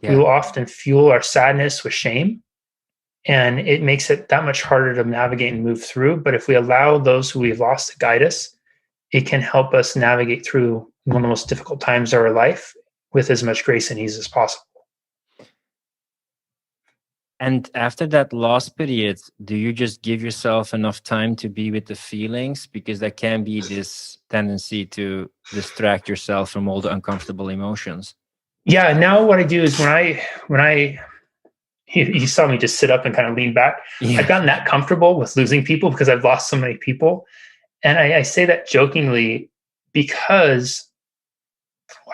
Yeah. We will often fuel our sadness with shame. And it makes it that much harder to navigate and move through. But if we allow those who we've lost to guide us, it can help us navigate through one of the most difficult times of our life with as much grace and ease as possible. And after that loss period, do you just give yourself enough time to be with the feelings? Because there can be this tendency to distract yourself from all the uncomfortable emotions. Yeah. Now what I do is when I you saw me just sit up and kind of lean back. Yeah. I've gotten that comfortable with losing people because I've lost so many people. And I say that jokingly because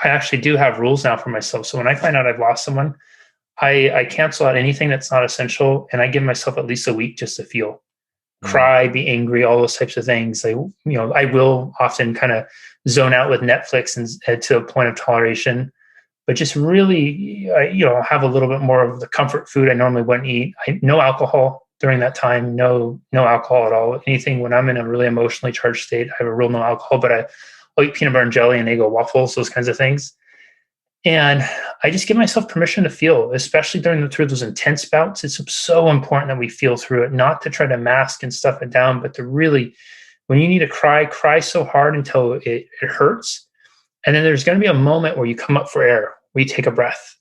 I actually do have rules now for myself. So when I find out I've lost someone, I cancel out anything that's not essential. And I give myself at least a week just to feel, cry, be angry, all those types of things. I will often kind of zone out with Netflix and to a point of toleration. But just really, have a little bit more of the comfort food I normally wouldn't eat. No alcohol during that time. No alcohol at all. Anything when I'm in a really emotionally charged state, I have a real no alcohol. But I'll eat peanut butter and jelly and Eggo waffles, those kinds of things. And I just give myself permission to feel, especially through those intense bouts. It's so important that we feel through it, not to try to mask and stuff it down, but to really, when you need to cry so hard until it hurts. And then there's going to be a moment where you come up for air, where you take a breath.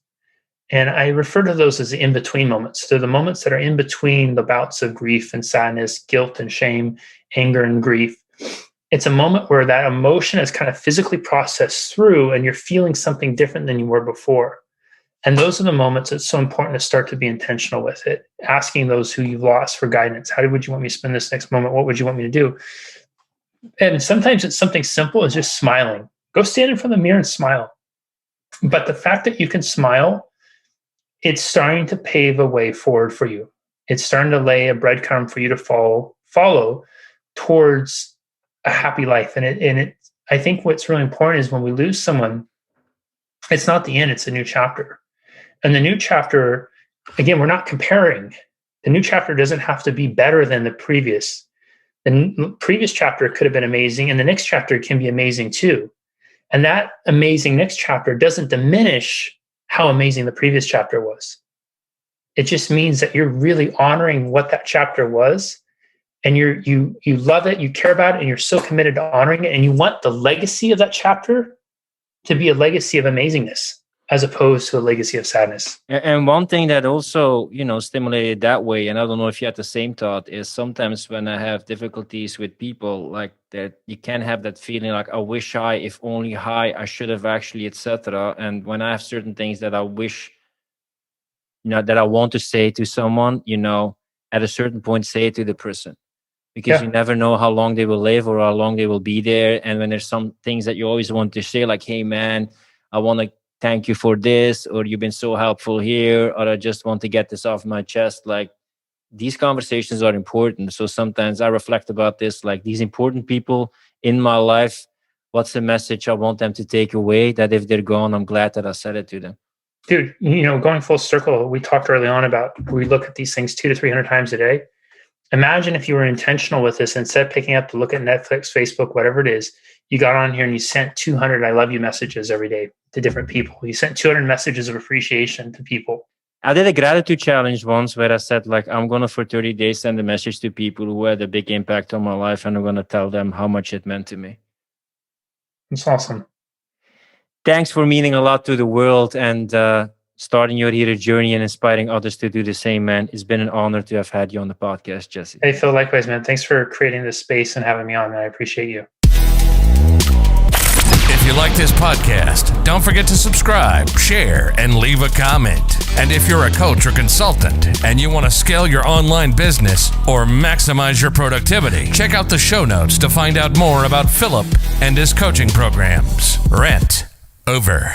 And I refer to those as the in-between moments. They're the moments that are in between the bouts of grief and sadness, guilt and shame, anger and grief. It's a moment where that emotion is kind of physically processed through and you're feeling something different than you were before. And those are the moments it's so important to start to be intentional with it, asking those who you've lost for guidance. How would you want me to spend this next moment? What would you want me to do? And sometimes it's something simple as just smiling. Go stand in front of the mirror and smile. But the fact that you can smile, it's starting to pave a way forward for you. It's starting to lay a breadcrumb for you to follow towards a happy life. And I think what's really important is when we lose someone, it's not the end, it's a new chapter. And the new chapter, again, we're not comparing. The new chapter doesn't have to be better than the previous. The previous chapter could have been amazing, and the next chapter can be amazing too. And that amazing next chapter doesn't diminish how amazing the previous chapter was. It just means that you're really honoring what that chapter was, and you love it, you care about it, and you're so committed to honoring it, and you want the legacy of that chapter to be a legacy of amazingness as opposed to a legacy of sadness. And one thing that also, stimulated that way, and I don't know if you had the same thought, is sometimes when I have difficulties with people like that, you can have that feeling like, I wish if only I should have actually, etc. And when I have certain things that I wish, that I want to say to someone, at a certain point, say it to the person. Because you never know how long they will live or how long they will be there. And when there's some things that you always want to say, like, hey, man, I want to thank you for this, or you've been so helpful here, or I just want to get this off my chest. Like, these conversations are important. So sometimes I reflect about this, like, these important people in my life, what's the message I want them to take away, that if they're gone, I'm glad that I said it to them. Dude, going full circle, we talked early on about we look at these things 200 to 300 times a day. Imagine if you were intentional with this, instead of picking up to look at Netflix, Facebook, whatever it is, you got on here and you sent 200 I love you messages every day to different people. You sent 200 messages of appreciation to people. I did a gratitude challenge once where I said, like, I'm going to, for 30 days, send a message to people who had a big impact on my life, and I'm going to tell them how much it meant to me. That's awesome. Thanks for meaning a lot to the world and starting your hero journey and inspiring others to do the same, man. It's been an honor to have had you on the podcast, Jesse. Hey, Phil, likewise, man. Thanks for creating this space and having me on, man. I appreciate you. If you like this podcast, don't forget to subscribe, share, and leave a comment. And if you're a coach or consultant and you want to scale your online business or maximize your productivity, check out the show notes to find out more about Philip and his coaching programs. Rant over.